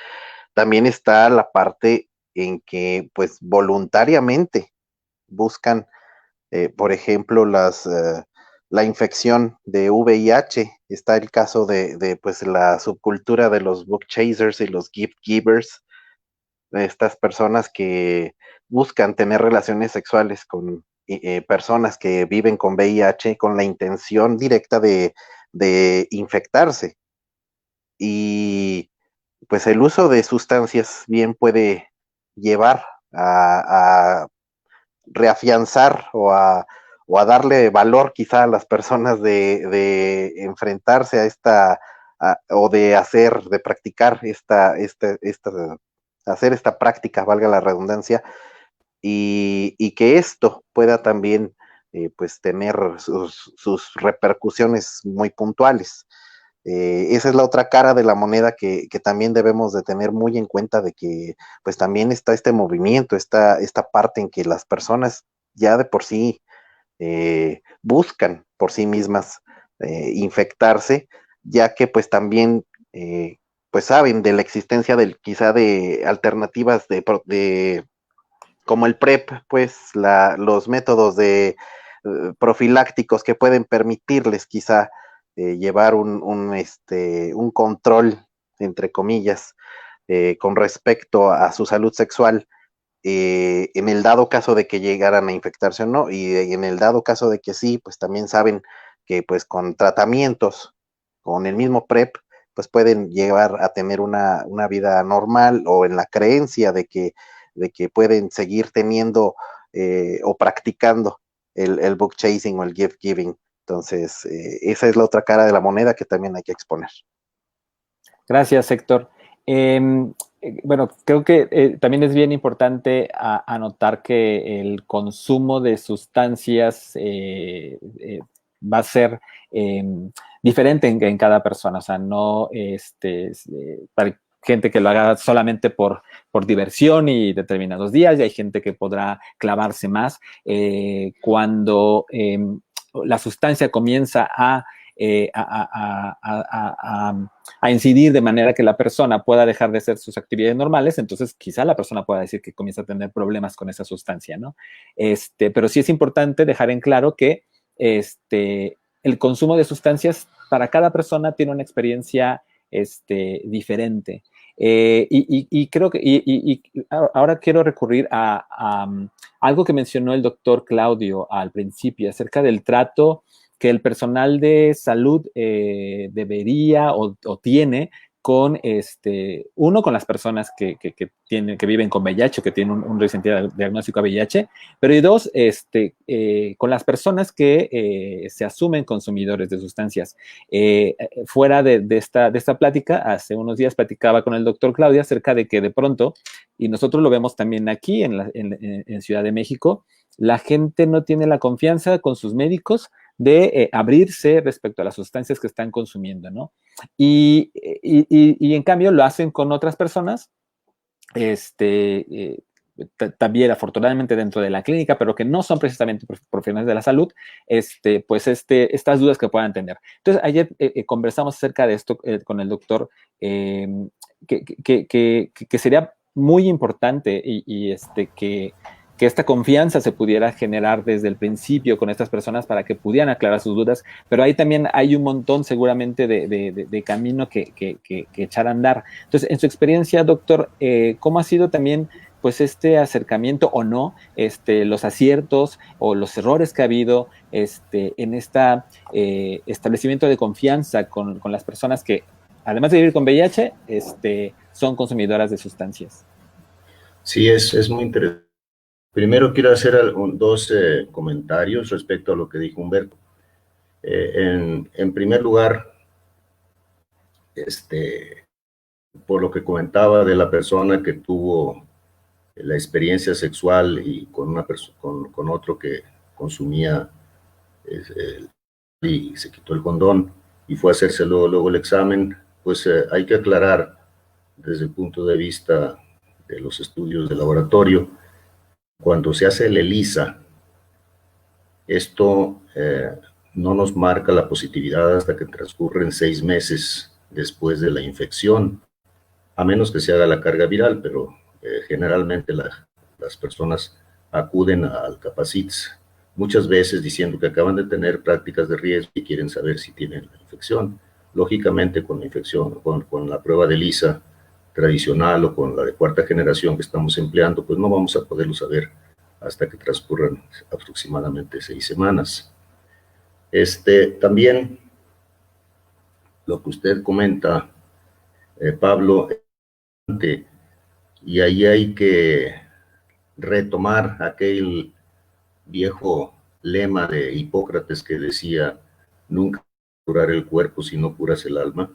También está la parte en que pues voluntariamente buscan, por ejemplo, la infección de VIH. Está el caso de pues la subcultura de los book chasers y los gift givers, estas personas que buscan tener relaciones sexuales con personas que viven con VIH con la intención directa de infectarse. Y pues el uso de sustancias bien puede llevar a reafianzar o a darle valor quizá a las personas de enfrentarse a o de practicar hacer esta práctica, valga la redundancia, y que esto pueda también pues tener sus repercusiones muy puntuales. Esa es la otra cara de la moneda que también debemos de tener muy en cuenta, de que pues también está este movimiento, esta parte en que las personas ya de por sí buscan por sí mismas infectarse, ya que pues también pues saben de la existencia quizá de alternativas de como el PrEP, pues los métodos de profilácticos que pueden permitirles quizá llevar un control, entre comillas, con respecto a su salud sexual, en el dado caso de que llegaran a infectarse o no, y en el dado caso de que sí, pues también saben que pues con tratamientos, con el mismo PrEP, pues pueden llevar a tener una vida normal, o en la creencia de que pueden seguir teniendo o practicando el book chasing o el gift giving. Entonces, esa es la otra cara de la moneda que también hay que exponer. Gracias, Héctor. Bueno, creo que también es bien importante anotar que el consumo de sustancias va a ser diferente en cada persona. O sea, no para gente que lo haga solamente por diversión y determinados días, y hay gente que podrá clavarse más. Cuando la sustancia comienza a incidir de manera que la persona pueda dejar de hacer sus actividades normales, entonces quizá la persona pueda decir que comienza a tener problemas con esa sustancia, ¿no? Pero sí es importante dejar en claro que el consumo de sustancias para cada persona tiene una experiencia diferente. Y creo que ahora quiero recurrir a algo que mencionó el doctor Claudio al principio acerca del trato que el personal de salud debería o tiene con uno, con las personas que viven con VIH, que tienen un reciente diagnóstico de VIH, pero y dos, con las personas que se asumen consumidores de sustancias. Fuera de esta plática, hace unos días platicaba con el doctor Claudia acerca de que de pronto, y nosotros lo vemos también aquí en Ciudad de México, la gente no tiene la confianza con sus médicos de abrirse respecto a las sustancias que están consumiendo, ¿no? Y en cambio lo hacen con otras personas, también afortunadamente dentro de la clínica, pero que no son precisamente profesionales de la salud, estas dudas que puedan tener. Entonces, ayer conversamos acerca de esto con el doctor, que sería muy importante que esta confianza se pudiera generar desde el principio con estas personas para que pudieran aclarar sus dudas, pero ahí también hay un montón seguramente de camino que echar a andar. Entonces, en su experiencia, doctor, ¿cómo ha sido también pues este acercamiento o no, los aciertos o los errores que ha habido en este establecimiento de confianza con las personas que, además de vivir con VIH, son consumidoras de sustancias? Sí, es muy interesante. Primero quiero hacer dos comentarios respecto a lo que dijo Humberto. En primer lugar, por lo que comentaba de la persona que tuvo la experiencia sexual y con otro que consumía y se quitó el condón y fue a hacerse luego el examen, pues hay que aclarar desde el punto de vista de los estudios de laboratorio. Cuando se hace el ELISA, esto no nos marca la positividad hasta que transcurren 6 meses después de la infección, a menos que se haga la carga viral, pero generalmente las personas acuden al Capacits, muchas veces diciendo que acaban de tener prácticas de riesgo y quieren saber si tienen la infección. Lógicamente, con la infección, con la prueba de ELISA tradicional o con la de 4ª generación que estamos empleando, pues no vamos a poderlo saber hasta que transcurran aproximadamente 6 semanas. También lo que usted comenta, Pablo, y ahí hay que retomar aquel viejo lema de Hipócrates que decía: nunca curar el cuerpo si no curas el alma.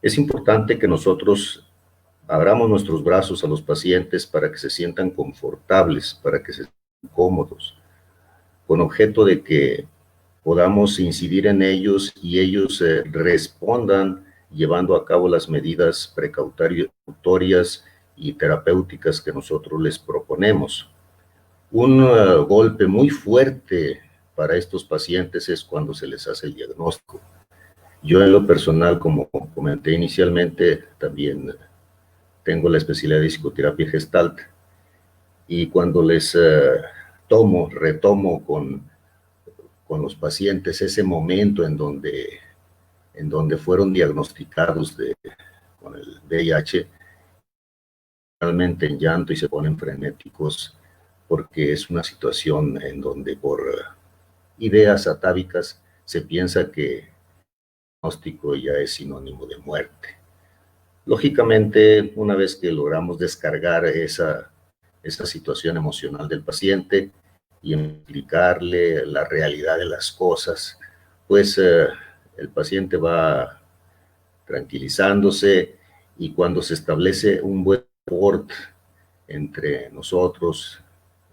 Es importante que nosotros abramos nuestros brazos a los pacientes para que se sientan confortables, para que se sientan cómodos, con objeto de que podamos incidir en ellos y ellos respondan llevando a cabo las medidas precautorias y terapéuticas que nosotros les proponemos. Un golpe muy fuerte para estos pacientes es cuando se les hace el diagnóstico. Yo en lo personal, como comenté inicialmente, también tengo la especialidad de psicoterapia Gestalt, y cuando les retomo con los pacientes ese momento en donde fueron diagnosticados con el VIH, realmente en llanto y se ponen frenéticos, porque es una situación en donde por ideas atávicas se piensa que el diagnóstico ya es sinónimo de muerte. Lógicamente, una vez que logramos descargar esa situación emocional del paciente y explicarle la realidad de las cosas, pues el paciente va tranquilizándose, y cuando se establece un buen rapport entre nosotros,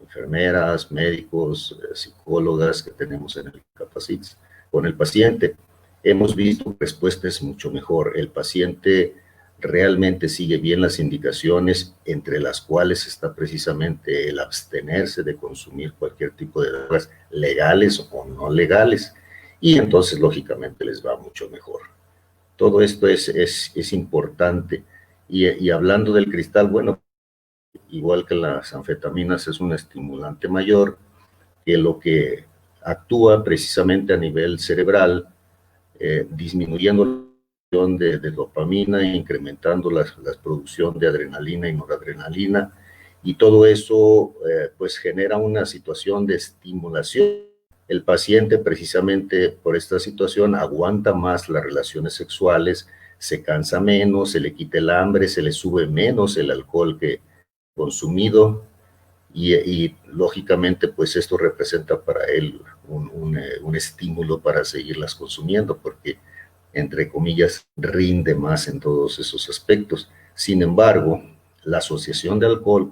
enfermeras, médicos, psicólogas que tenemos en el Capacits, con el paciente, hemos visto respuestas mucho mejor. El paciente realmente sigue bien las indicaciones, entre las cuales está precisamente el abstenerse de consumir cualquier tipo de drogas legales o no legales, y entonces lógicamente les va mucho mejor. Todo esto es importante. Y hablando del cristal, bueno, igual que las anfetaminas, es un estimulante mayor que lo que actúa precisamente a nivel cerebral, disminuyendo la producción de dopamina e incrementando la producción de adrenalina y noradrenalina, y todo eso pues genera una situación de estimulación. El paciente, precisamente por esta situación, aguanta más las relaciones sexuales, se cansa menos, se le quita el hambre, se le sube menos el alcohol que consumido, y lógicamente pues esto representa para él un estímulo para seguirlas consumiendo, porque entre comillas rinde más en todos esos aspectos. Sin embargo, la asociación de alcohol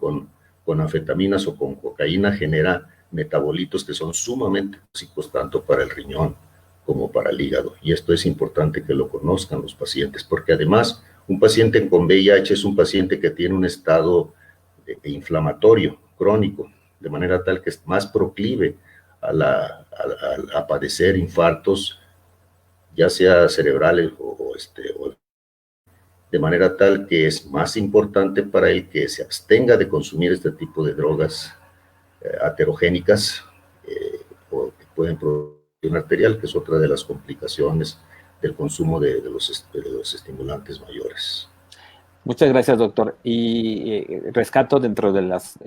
con anfetaminas o con cocaína genera metabolitos que son sumamente tóxicos tanto para el riñón como para el hígado, y esto es importante que lo conozcan los pacientes, porque además un paciente con VIH es un paciente que tiene un estado inflamatorio crónico, de manera tal que es más proclive a padecer infartos, ya sea cerebrales o de manera tal que es más importante para él que se abstenga de consumir este tipo de drogas aterogénicas o que pueden producir arterial, que es otra de las complicaciones del consumo de los estimulantes mayores. Muchas gracias, doctor. Y rescato dentro de las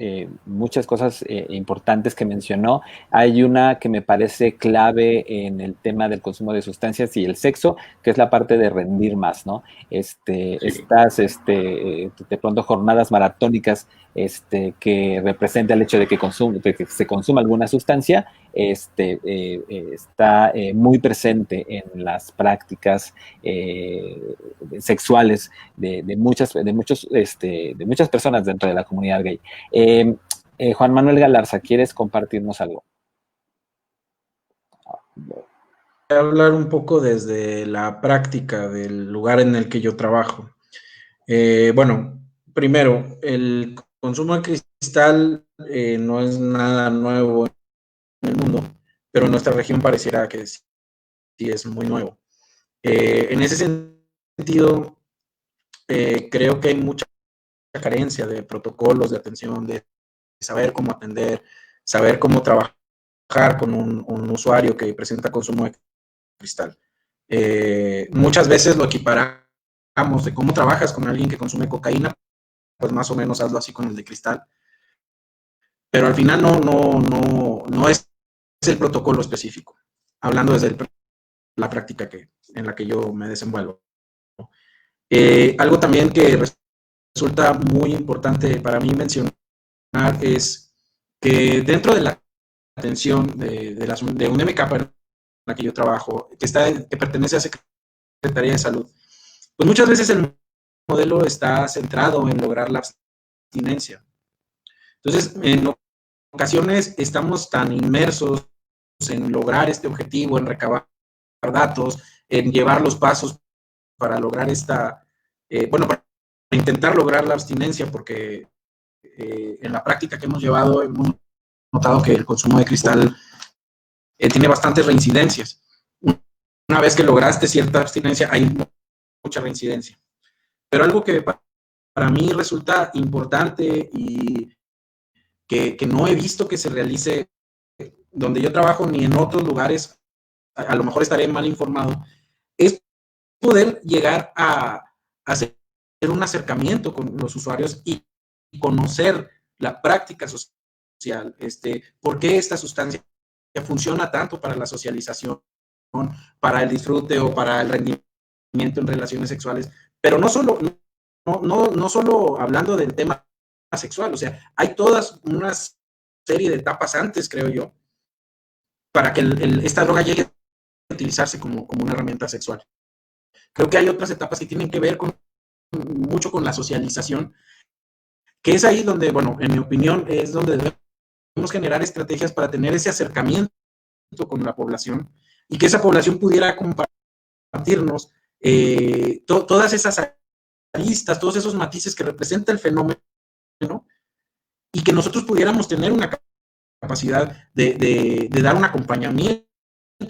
muchas cosas importantes que mencionó, hay una que me parece clave en el tema del consumo de sustancias y el sexo, que es la parte de rendir más, ¿no? Sí. Estas, de pronto, jornadas maratónicas que representa el hecho de que se consuma alguna sustancia, está muy presente en las prácticas sexuales de muchas personas dentro de la comunidad gay. Juan Manuel Galarza, ¿quieres compartirnos algo? Voy a hablar un poco desde la práctica del lugar en el que yo trabajo. Bueno, primero, el consumo de cristal no es nada nuevo en el mundo, pero en nuestra región pareciera que sí es muy nuevo. En ese sentido, creo que hay mucha carencia de protocolos de atención, de saber cómo atender, saber cómo trabajar con un usuario que presenta consumo de cristal. Muchas veces lo equiparamos de cómo trabajas con alguien que consume cocaína, pues más o menos hazlo así con el de cristal. Pero al final no es el protocolo específico, hablando desde la práctica en la que yo me desenvuelvo. Algo también que resulta muy importante para mí mencionar es que dentro de la atención de un MK en la que yo trabajo, que pertenece a Secretaría de Salud, pues muchas veces el modelo está centrado en lograr la abstinencia. Entonces, en ocasiones estamos tan inmersos en lograr este objetivo, en recabar datos, en llevar los pasos para lograr para intentar lograr la abstinencia, porque en la práctica que hemos llevado hemos notado que el consumo de cristal tiene bastantes reincidencias. Una vez que lograste cierta abstinencia, hay mucha reincidencia. Pero algo que para mí resulta importante y que no he visto que se realice donde yo trabajo ni en otros lugares, a lo mejor estaré mal informado, es poder llegar a hacer un acercamiento con los usuarios y conocer la práctica social, por qué esta sustancia funciona tanto para la socialización, para el disfrute o para el rendimiento en relaciones sexuales, pero no solo hablando del tema sexual, o sea, hay todas una serie de etapas antes, creo yo, para que esta droga llegue a utilizarse como una herramienta sexual. Creo que hay otras etapas que tienen que ver mucho con la socialización, que es ahí donde, bueno, en mi opinión, es donde debemos generar estrategias para tener ese acercamiento con la población y que esa población pudiera compartirnos todas esas aristas, todos esos matices que representa el fenómeno, y que nosotros pudiéramos tener una capacidad de dar un acompañamiento,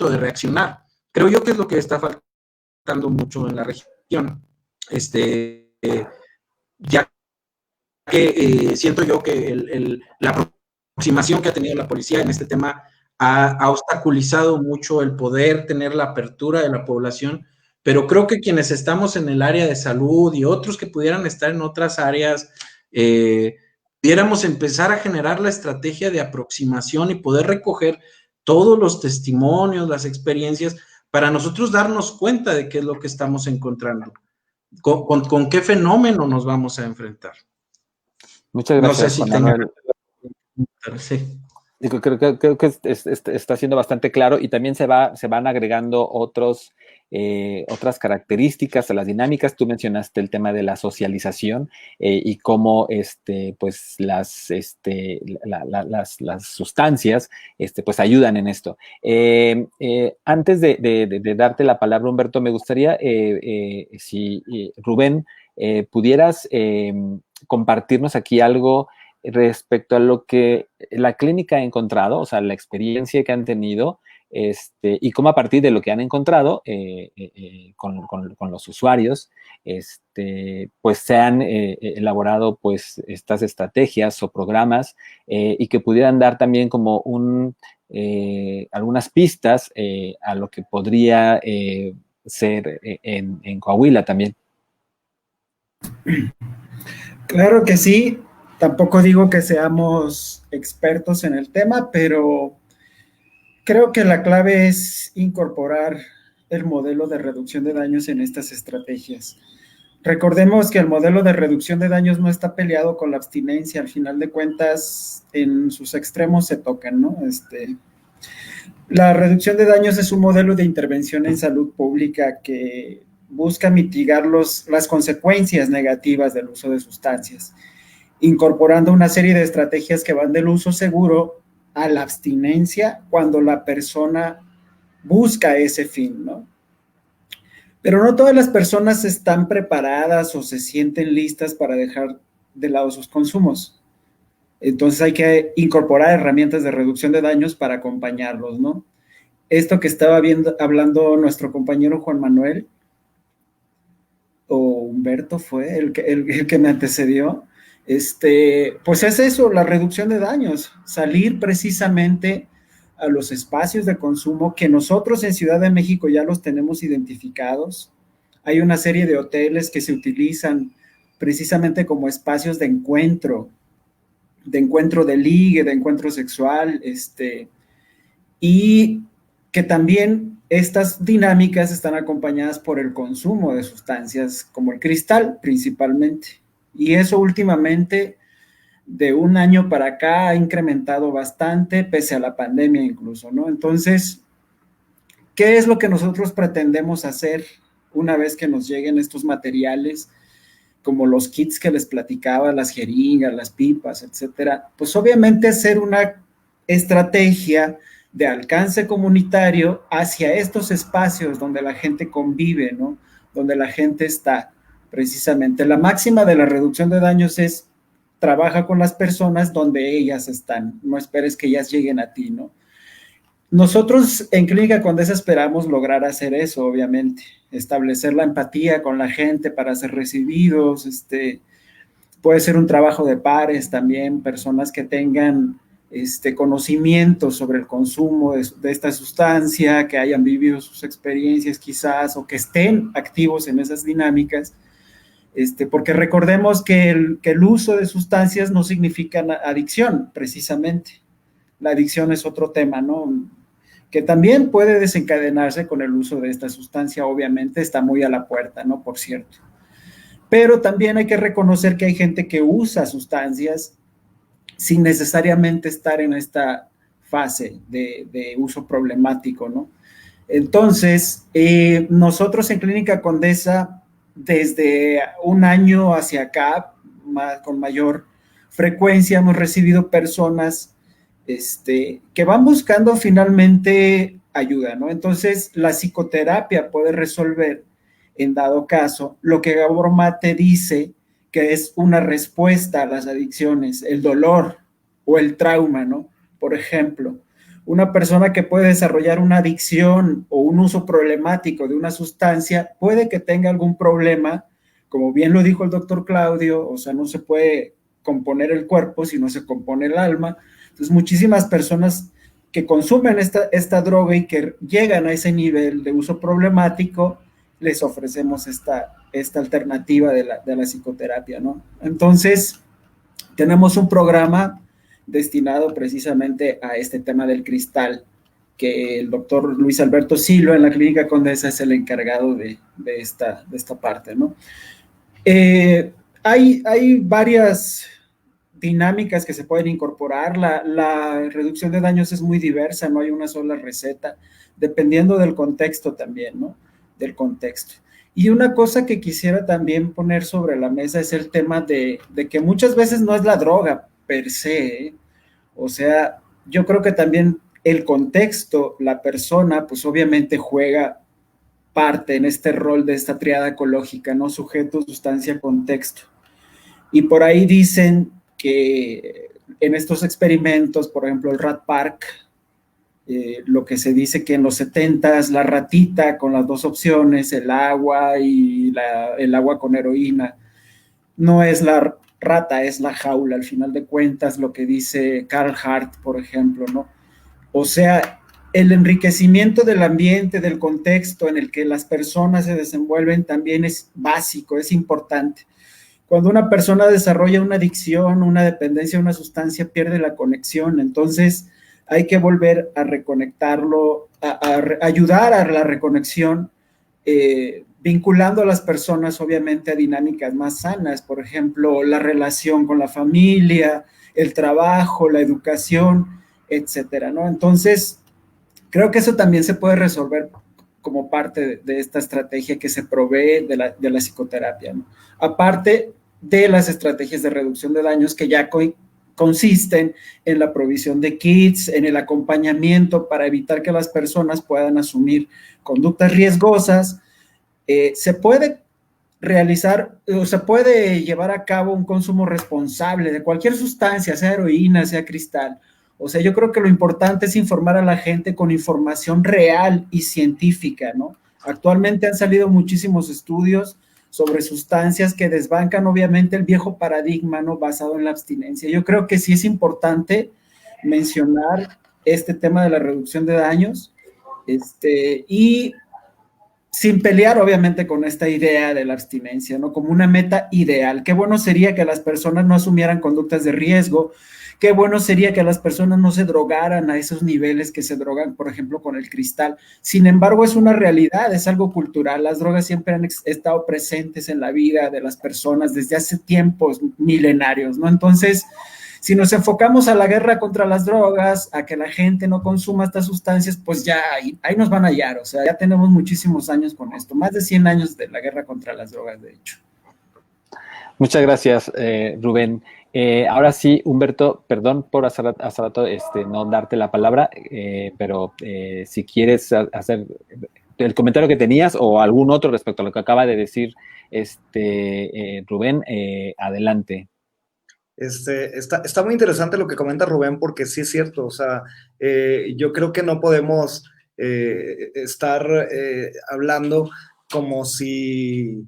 de reaccionar. Creo yo que es lo que está faltando mucho en la región. Ya que siento yo que la aproximación que ha tenido la policía en este tema ha obstaculizado mucho el poder tener la apertura de la población, pero creo que quienes estamos en el área de salud y otros que pudieran estar en otras áreas, pudiéramos empezar a generar la estrategia de aproximación y poder recoger todos los testimonios, las experiencias, para nosotros darnos cuenta de qué es lo que estamos encontrando, con qué fenómeno nos vamos a enfrentar. Muchas gracias, no sé si Juan tenga... Manuel. Sí. Creo que está siendo bastante claro, y también se van agregando otras características a las dinámicas. Tú mencionaste el tema de la socialización y cómo pues las sustancias pues ayudan en esto. Antes de darte la palabra, Humberto, me gustaría si Rubén pudieras compartirnos aquí algo respecto a lo que la clínica ha encontrado, o sea, la experiencia que han tenido, y cómo a partir de lo que han encontrado con los usuarios, pues se han elaborado pues estas estrategias o programas y que pudieran dar también como algunas pistas a lo que podría ser en Coahuila también. Claro que sí. Tampoco digo que seamos expertos en el tema, pero creo que la clave es incorporar el modelo de reducción de daños en estas estrategias. Recordemos que el modelo de reducción de daños no está peleado con la abstinencia. Al final de cuentas, en sus extremos se tocan, ¿no? La reducción de daños es un modelo de intervención en salud pública que busca mitigar las consecuencias negativas del uso de sustancias, incorporando una serie de estrategias que van del uso seguro a la abstinencia cuando la persona busca ese fin, ¿no? Pero no todas las personas están preparadas o se sienten listas para dejar de lado sus consumos. Entonces hay que incorporar herramientas de reducción de daños para acompañarlos, ¿no? Esto que estaba hablando nuestro compañero Juan Manuel, o Humberto fue el que me antecedió, pues es eso, la reducción de daños, salir precisamente a los espacios de consumo que nosotros en Ciudad de México ya los tenemos identificados. Hay una serie de hoteles que se utilizan precisamente como espacios de encuentro de ligue, de encuentro sexual, y que también estas dinámicas están acompañadas por el consumo de sustancias como el cristal principalmente. Y eso últimamente, de un año para acá, ha incrementado bastante, pese a la pandemia incluso, ¿no? Entonces, ¿qué es lo que nosotros pretendemos hacer una vez que nos lleguen estos materiales, como los kits que les platicaba, las jeringas, las pipas, etcétera? Pues obviamente hacer una estrategia de alcance comunitario hacia estos espacios donde la gente convive, ¿no? Donde la gente está. Precisamente la máxima de la reducción de daños es: trabaja con las personas donde ellas están, no esperes que ellas lleguen a ti, ¿no? Nosotros en Clínica Condesa esperamos lograr hacer eso, obviamente, establecer la empatía con la gente para ser recibidos. Puede ser un trabajo de pares también, personas que tengan conocimiento sobre el consumo de esta sustancia, que hayan vivido sus experiencias quizás, o que estén activos en esas dinámicas, porque recordemos que el uso de sustancias no significa adicción, precisamente. La adicción es otro tema, ¿no? Que también puede desencadenarse con el uso de esta sustancia, obviamente está muy a la puerta, ¿no? Por cierto. Pero también hay que reconocer que hay gente que usa sustancias sin necesariamente estar en esta fase de uso problemático, ¿no? Entonces, nosotros en Clínica Condesa, desde un año hacia acá, con mayor frecuencia, hemos recibido personas que van buscando finalmente ayuda, ¿no? Entonces, la psicoterapia puede resolver en dado caso, lo que Gabor Mate dice que es una respuesta a las adicciones, el dolor o el trauma, ¿no? Por ejemplo, una persona que puede desarrollar una adicción o un uso problemático de una sustancia puede que tenga algún problema, como bien lo dijo el doctor Claudio, o sea, no se puede componer el cuerpo si no se compone el alma. Entonces, muchísimas personas que consumen esta droga y que llegan a ese nivel de uso problemático, les ofrecemos esta alternativa de la psicoterapia, ¿no? Entonces, tenemos un programa destinado precisamente a este tema del cristal, que el doctor Luis Alberto Silo en la Clínica Condesa es el encargado de esta parte, ¿no? Hay varias dinámicas que se pueden incorporar. La reducción de daños es muy diversa, no hay una sola receta, dependiendo del contexto también, ¿no? Del contexto. Y una cosa que quisiera también poner sobre la mesa es el tema de que muchas veces no es la droga per se, ¿eh? O sea, yo creo que también el contexto, la persona, pues obviamente juega parte en este rol de esta triada ecológica, ¿no? Sujeto, sustancia, contexto. Y por ahí dicen que en estos experimentos, por ejemplo, el Rat Park, lo que se dice que en los 70s la ratita con las dos opciones, el agua y el agua con heroína, no es la rata, es la jaula, al final de cuentas, lo que dice Carl Hart, por ejemplo, ¿no? O sea, el enriquecimiento del ambiente, del contexto en el que las personas se desenvuelven también es básico, es importante. Cuando una persona desarrolla una adicción, una dependencia a una sustancia, pierde la conexión. Entonces, hay que volver a reconectarlo, a ayudar a la reconexión, vinculando a las personas, obviamente, a dinámicas más sanas. Por ejemplo, la relación con la familia, el trabajo, la educación, etcétera, ¿no? Entonces, creo que eso también se puede resolver como parte de esta estrategia que se provee de la psicoterapia, ¿no? Aparte de las estrategias de reducción de daños que ya consisten en la provisión de kits, en el acompañamiento para evitar que las personas puedan asumir conductas riesgosas. Se puede realizar o se puede llevar a cabo un consumo responsable de cualquier sustancia, sea heroína, sea cristal. O sea, yo creo que lo importante es informar a la gente con información real y científica, ¿no? Actualmente han salido muchísimos estudios sobre sustancias que desbancan obviamente el viejo paradigma, ¿no? Basado en la abstinencia. Yo creo que sí es importante mencionar este tema de la reducción de daños, y sin pelear obviamente con esta idea de la abstinencia, ¿no? Como una meta ideal. Qué bueno sería que las personas no asumieran conductas de riesgo, qué bueno sería que las personas no se drogaran a esos niveles que se drogan, por ejemplo, con el cristal. Sin embargo, es una realidad, es algo cultural. Las drogas siempre han estado presentes en la vida de las personas desde hace tiempos milenarios, ¿no? Entonces, si nos enfocamos a la guerra contra las drogas, a que la gente no consuma estas sustancias, pues ya ahí nos van a hallar. O sea, ya tenemos muchísimos años con esto, más de 100 años de la guerra contra las drogas, de hecho. Muchas gracias, Rubén. Ahora sí, Humberto, perdón por hace rato no darte la palabra, pero si quieres hacer el comentario que tenías o algún otro respecto a lo que acaba de decir Rubén, adelante. Está muy interesante lo que comenta Rubén, porque sí es cierto. O sea, yo creo que no podemos estar hablando como si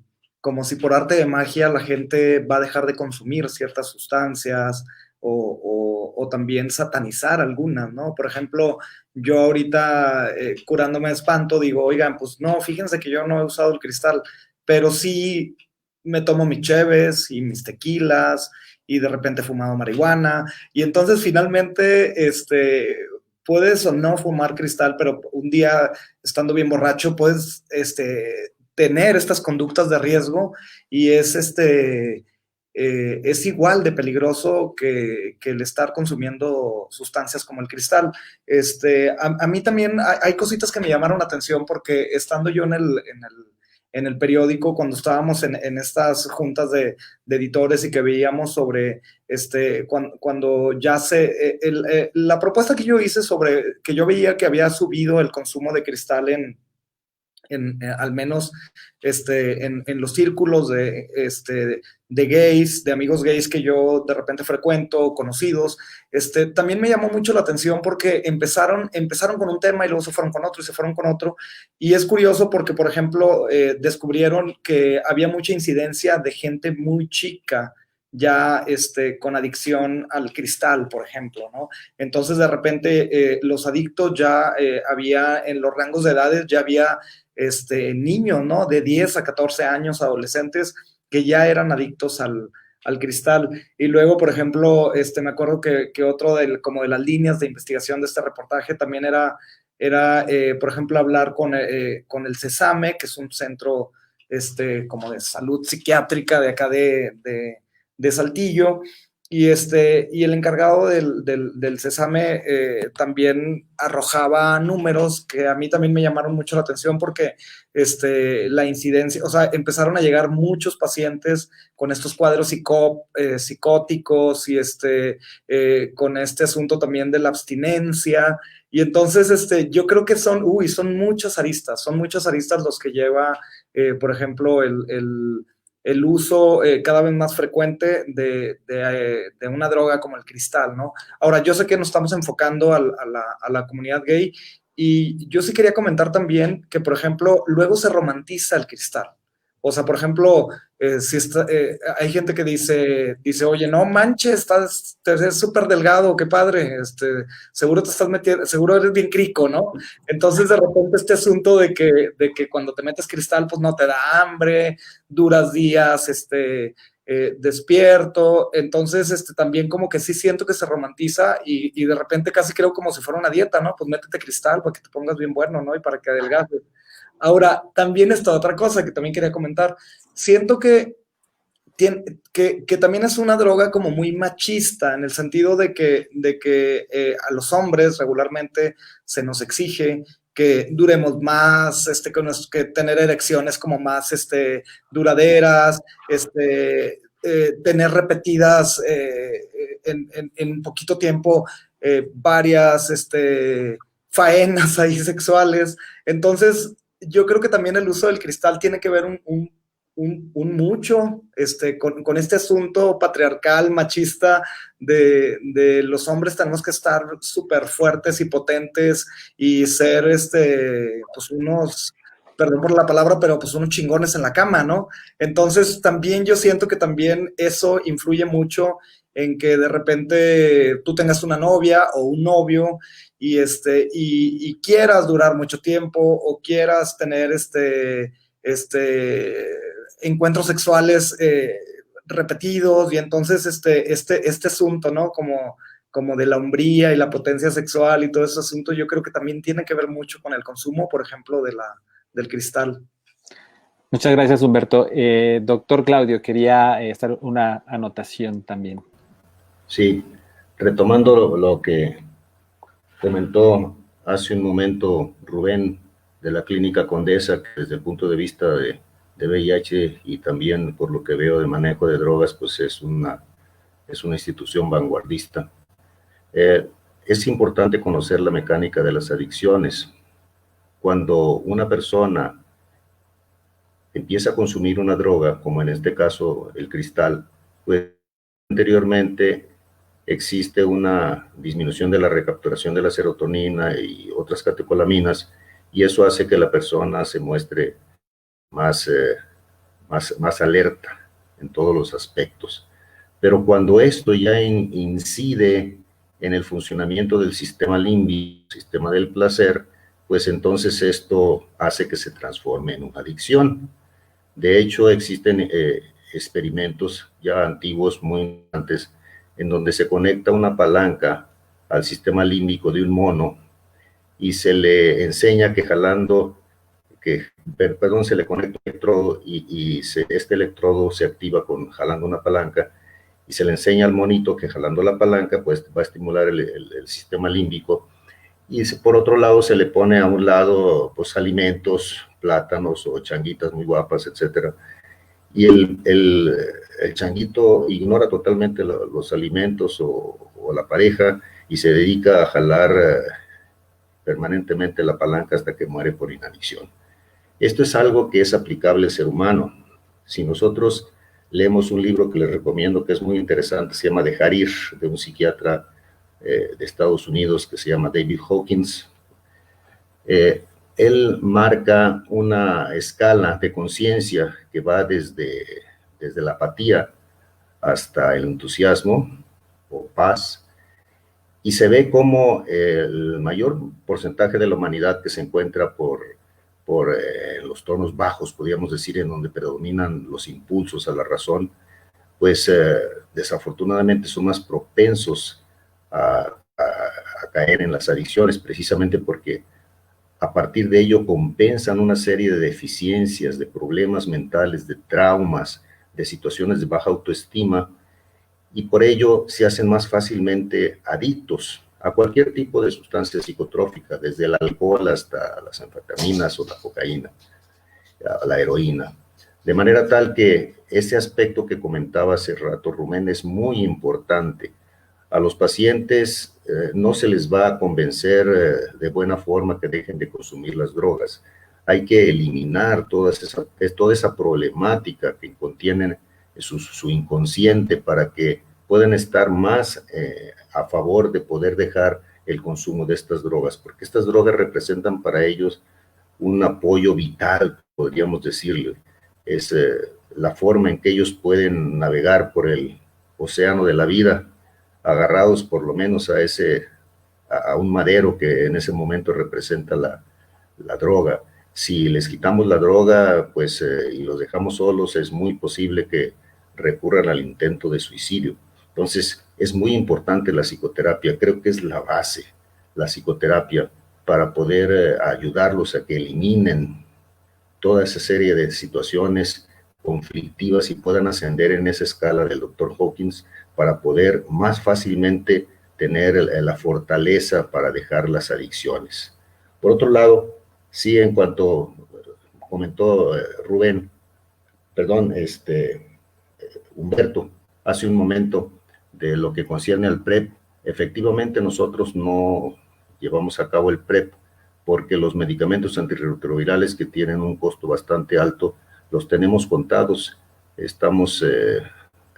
por arte de magia la gente va a dejar de consumir ciertas sustancias o también satanizar algunas, ¿no? Por ejemplo, yo ahorita curándome de espanto digo, oigan, pues no, fíjense que yo no he usado el cristal, pero sí me tomo mis cheves y mis tequilas y de repente he fumado marihuana, y entonces finalmente puedes o no fumar cristal, pero un día estando bien borracho puedes tener estas conductas de riesgo, y es igual de peligroso que el estar consumiendo sustancias como el cristal. A mí también hay cositas que me llamaron la atención, porque estando yo en el periódico, cuando estábamos en estas juntas de editores y que veíamos sobre cuando ya la propuesta que yo hice sobre que yo veía que había subido el consumo de cristal al menos en los círculos de gays, de amigos gays que yo de repente frecuento, conocidos, también me llamó mucho la atención porque empezaron con un tema y luego se fueron con otro y se fueron con otro. Y es curioso porque, por ejemplo, descubrieron que había mucha incidencia de gente muy chica ya con adicción al cristal, por ejemplo, ¿no? Entonces, de repente, los adictos ya había, en los rangos de edades, ya había niños, ¿no? De 10 a 14 años, adolescentes, que ya eran adictos al cristal. Y luego, por ejemplo, me acuerdo que otro como de las líneas de investigación de este reportaje también era por ejemplo, hablar con el CESAME, que es un centro como de salud psiquiátrica de acá de Saltillo, y el encargado del CESAME también arrojaba números que a mí también me llamaron mucho la atención porque la incidencia, o sea, empezaron a llegar muchos pacientes con estos cuadros psicóticos y con este asunto también de la abstinencia. Y entonces yo creo que son muchas aristas los que lleva, por ejemplo, el uso cada vez más frecuente de una droga como el cristal, ¿no? Ahora, yo sé que nos estamos enfocando a la comunidad gay y yo sí quería comentar también que, por ejemplo, luego se romantiza el cristal. O sea, por ejemplo, hay gente que dice, oye, no manches, te ves súper delgado, qué padre, seguro te estás metiendo, seguro eres bien crico, ¿no? Entonces, de repente, este asunto de que cuando te metes cristal, pues no te da hambre, duras días, despierto. Entonces, también como que sí siento que se romantiza y de repente casi creo como si fuera una dieta, ¿no? Pues métete cristal para que te pongas bien bueno, ¿no? Y para que adelgaces. Ahora, también está otra cosa que también quería comentar. Siento que también es una droga como muy machista, en el sentido de que a los hombres regularmente se nos exige que duremos más, que tener erecciones como más duraderas, tener repetidas en poquito tiempo varias faenas ahí sexuales. Entonces, yo creo que también el uso del cristal tiene que ver un mucho con este asunto patriarcal, machista, de los hombres tenemos que estar súper fuertes y potentes y ser pues unos, perdón por la palabra, pero pues unos chingones en la cama, ¿no? Entonces también yo siento que también eso influye mucho en que de repente tú tengas una novia o un novio y quieras durar mucho tiempo o quieras tener encuentros sexuales repetidos y entonces este asunto, ¿no? Como de la hombría y la potencia sexual y todo ese asunto, yo creo que también tiene que ver mucho con el consumo, por ejemplo, del cristal. Muchas gracias, Humberto. Doctor Claudio, quería hacer una anotación también. Sí, retomando lo que comentó hace un momento Rubén de la Clínica Condesa, que desde el punto de vista de VIH y también por lo que veo de manejo de drogas, pues es una institución vanguardista. Es importante conocer la mecánica de las adicciones. Cuando una persona empieza a consumir una droga, como en este caso el cristal, pues anteriormente existe una disminución de la recapturación de la serotonina y otras catecolaminas, y eso hace que la persona se muestre más alerta en todos los aspectos. Pero cuando esto ya incide en el funcionamiento del sistema límbico, sistema del placer, pues entonces esto hace que se transforme en una adicción. De hecho, existen experimentos ya antiguos, muy antes, en donde se conecta una palanca al sistema límbico de un mono y se le enseña que se le conecta un electrodo y este electrodo se activa jalando una palanca y se le enseña al monito que jalando la palanca pues va a estimular el sistema límbico, y por otro lado se le pone a un lado pues alimentos, plátanos o changuitas muy guapas, etcétera, y el changuito ignora totalmente los alimentos o la pareja y se dedica a jalar permanentemente la palanca hasta que muere por inanición. Esto es algo que es aplicable al ser humano. Si nosotros leemos un libro que les recomiendo, que es muy interesante, se llama Dejar ir, de un psiquiatra de Estados Unidos que se llama David Hawkins. Él marca una escala de conciencia que va desde la apatía hasta el entusiasmo o paz, y se ve como el mayor porcentaje de la humanidad que se encuentra por los tonos bajos, podríamos decir, en donde predominan los impulsos a la razón, pues desafortunadamente son más propensos a caer en las adicciones, precisamente porque a partir de ello compensan una serie de deficiencias, de problemas mentales, de traumas, de situaciones de baja autoestima, y por ello se hacen más fácilmente adictos a cualquier tipo de sustancia psicotrópica, desde el alcohol hasta las anfetaminas o la cocaína, la heroína. De manera tal que ese aspecto que comentaba hace rato Rubén es muy importante. A los pacientes no se les va a convencer de buena forma que dejen de consumir las drogas. Hay que eliminar toda esa problemática que contienen su inconsciente para que puedan estar más a favor de poder dejar el consumo de estas drogas, porque estas drogas representan para ellos un apoyo vital, podríamos decirle. Es la forma en que ellos pueden navegar por el océano de la vida, agarrados por lo menos a un madero que en ese momento representa la droga. Si les quitamos la droga, pues, y los dejamos solos, es muy posible que recurran al intento de suicidio. Entonces, es muy importante la psicoterapia, creo que es la base, la psicoterapia, para poder ayudarlos a que eliminen toda esa serie de situaciones conflictivas y puedan ascender en esa escala del Dr. Hawkins para poder más fácilmente tener la fortaleza para dejar las adicciones. Por otro lado, sí, en cuanto comentó Humberto, hace un momento, de lo que concierne al PrEP, efectivamente nosotros no llevamos a cabo el PrEP porque los medicamentos antirretrovirales, que tienen un costo bastante alto, los tenemos contados. Estamos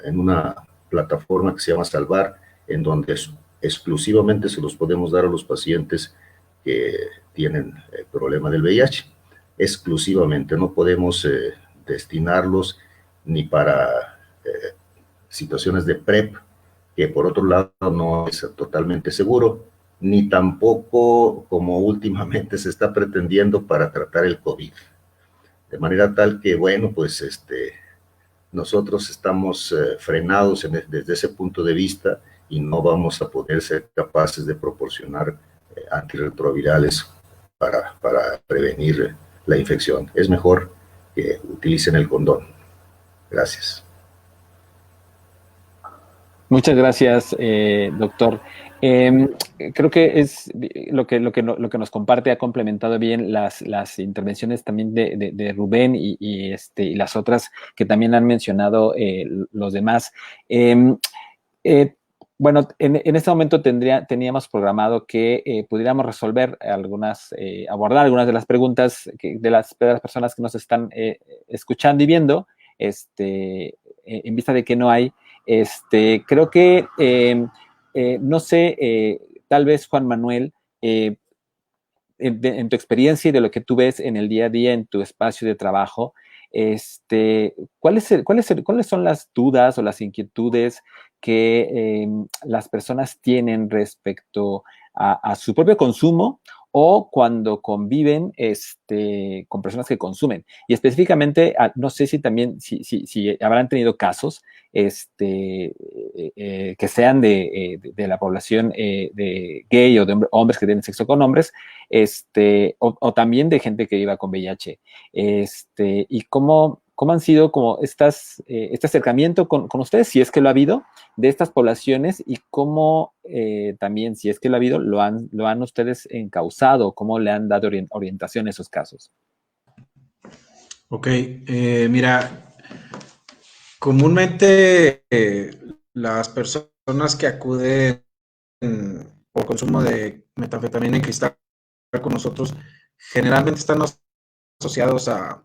en una plataforma que se llama Salvar, en donde exclusivamente se los podemos dar a los pacientes que tienen el problema del VIH. Exclusivamente, no podemos destinarlos ni para situaciones de PrEP, que por otro lado no es totalmente seguro, ni tampoco, como últimamente se está pretendiendo, para tratar el COVID. De manera tal que, bueno, pues nosotros estamos frenados desde ese punto de vista y no vamos a poder ser capaces de proporcionar antirretrovirales para prevenir la infección. Es mejor que utilicen el condón. Gracias. Muchas gracias, doctor. Creo que es lo que nos comparte, ha complementado bien las intervenciones también de Rubén y las otras que también han mencionado los demás. Bueno, en este momento teníamos programado que pudiéramos resolver abordar algunas de las preguntas de las personas que nos están escuchando y viendo, en vista de que no hay. Creo que, no sé, tal vez Juan Manuel, en tu experiencia y de lo que tú ves en el día a día, en tu espacio de trabajo, ¿cuáles son las dudas o las inquietudes que las personas tienen respecto a su propio consumo o cuando conviven con personas que consumen? Y específicamente, no sé si también, si habrán tenido casos que sean de la población de gay o de hombres que tienen sexo con hombres, o también de gente que viva con VIH. Y cómo han sido como este acercamiento con ustedes, si es que lo ha habido, de estas poblaciones, y cómo también, si es que lo ha habido, lo han ustedes encauzado, cómo le han dado orientación a esos casos. Ok, mira, comúnmente las personas que acuden por consumo de metanfetamina en cristal con nosotros generalmente están asociados a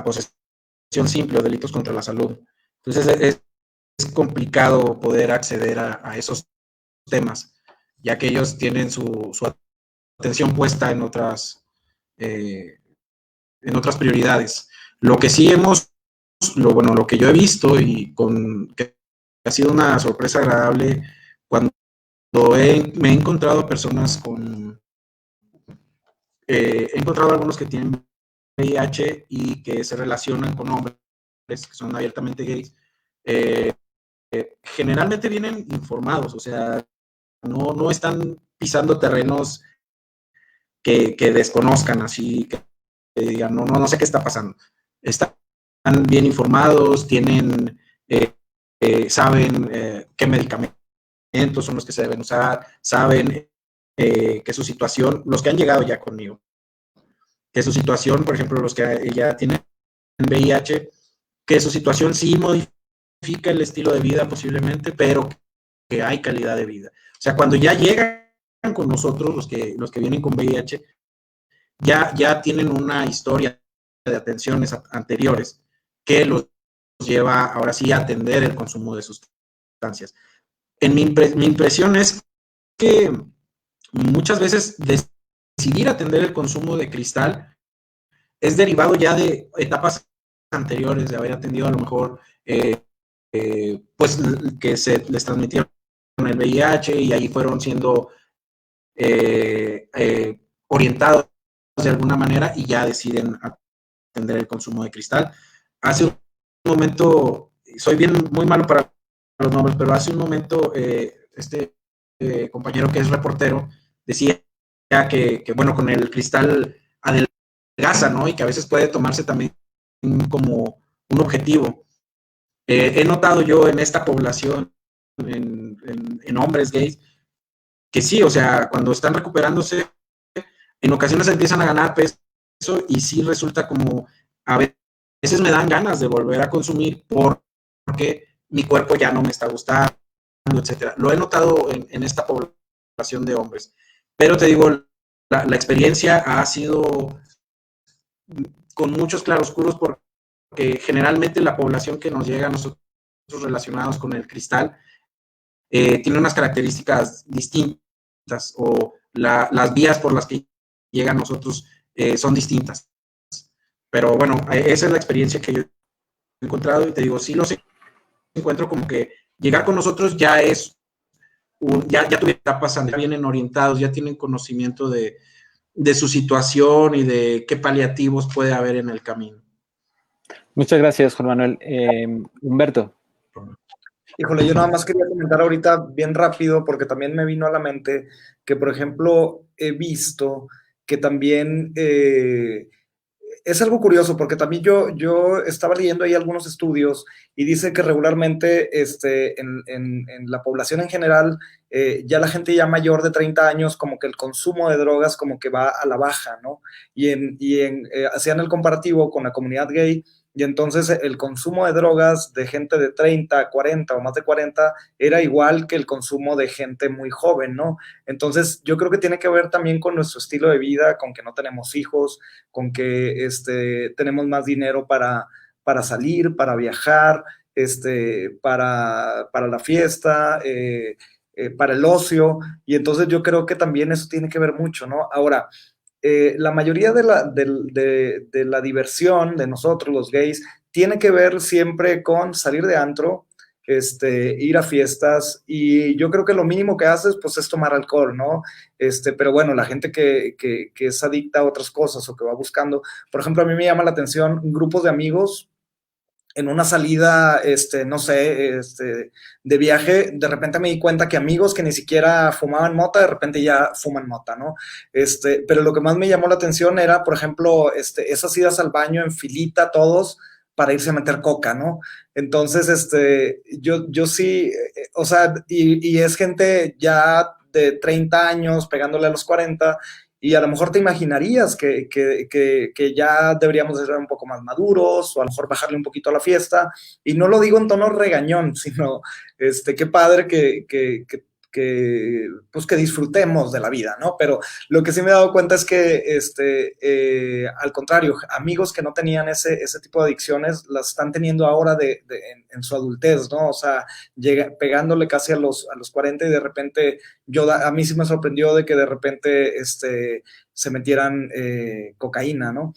posesión simple o delitos contra la salud. Entonces es complicado poder acceder a esos temas, ya que ellos tienen su atención puesta en otras prioridades. Lo que sí lo que yo he visto y que ha sido una sorpresa agradable cuando me he encontrado personas he encontrado algunos que tienen VIH y que se relacionan con hombres que son abiertamente gays, generalmente vienen informados, o sea, no están pisando terrenos que desconozcan, así que digan, no sé qué está pasando. Están bien informados, saben qué medicamentos son los que se deben usar, saben que su situación, los que han llegado ya conmigo, que su situación, por ejemplo, los que ya tienen VIH, que su situación sí modifica el estilo de vida posiblemente, pero que hay calidad de vida. O sea, cuando ya llegan con nosotros, los que vienen con VIH, ya tienen una historia de atenciones anteriores que los lleva ahora sí a atender el consumo de sustancias. Mi impresión es que muchas veces decidir atender el consumo de cristal es derivado ya de etapas anteriores, de haber atendido a lo mejor pues que se les transmitieron el VIH y ahí fueron siendo orientados de alguna manera y ya deciden atender el consumo de cristal. Hace un momento, soy muy malo para los nombres, pero hace un momento compañero que es reportero decía que bueno, con el cristal adelgaza, ¿no? Y que a veces puede tomarse también como un objetivo. He notado yo en esta población, en hombres gays, que sí, o sea, cuando están recuperándose, en ocasiones empiezan a ganar peso y sí resulta como, a veces me dan ganas de volver a consumir porque mi cuerpo ya no me está gustando, etcétera. Lo he notado en esta población de hombres. Pero te digo, la experiencia ha sido con muchos claroscuros porque generalmente la población que nos llega a nosotros relacionados con el cristal tiene unas características distintas o las vías por las que llegan a nosotros son distintas. Pero bueno, esa es la experiencia que yo he encontrado y te digo, sí los encuentro como que llegar con nosotros ya es, ya tuvieron etapas, ya vienen orientados, ya tienen conocimiento de su situación y de qué paliativos puede haber en el camino. Muchas gracias, Juan Manuel. Humberto. Híjole, yo nada más quería comentar ahorita bien rápido, porque también me vino a la mente que, por ejemplo, he visto que también es algo curioso, porque también yo estaba leyendo ahí algunos estudios y dice que regularmente en la población en general, ya la gente ya mayor de 30 años, como que el consumo de drogas como que va a la baja, ¿no? Hacían el comparativo con la comunidad gay. Y entonces el consumo de drogas de gente de 30, 40 o más de 40 era igual que el consumo de gente muy joven, ¿no? Entonces yo creo que tiene que ver también con nuestro estilo de vida, con que no tenemos hijos, con que tenemos más dinero para salir, para viajar, para la fiesta, para el ocio. Y entonces yo creo que también eso tiene que ver mucho, ¿no? Ahora, la mayoría de la diversión de nosotros, los gays, tiene que ver siempre con salir de antro, ir a fiestas, y yo creo que lo mínimo que haces, pues, es tomar alcohol, ¿no? Pero bueno, la gente que es adicta a otras cosas o que va buscando, por ejemplo, a mí me llama la atención grupos de amigos en una salida, no sé, de viaje, de repente me di cuenta que amigos que ni siquiera fumaban mota, de repente ya fuman mota, ¿no? Pero lo que más me llamó la atención era, por ejemplo, esas idas al baño en filita todos para irse a meter coca, ¿no? Entonces, yo sí, o sea, y es gente ya de 30 años pegándole a los 40, y a lo mejor te imaginarías que ya deberíamos ser un poco más maduros, o a lo mejor bajarle un poquito a la fiesta. Y no lo digo en tono regañón, sino qué padre que pues que disfrutemos de la vida, ¿no? Pero lo que sí me he dado cuenta es que, al contrario, amigos que no tenían ese tipo de adicciones las están teniendo ahora en su adultez, ¿no? O sea, pegándole casi a los 40 y de repente, a mí sí me sorprendió de que de repente se metieran cocaína, ¿no?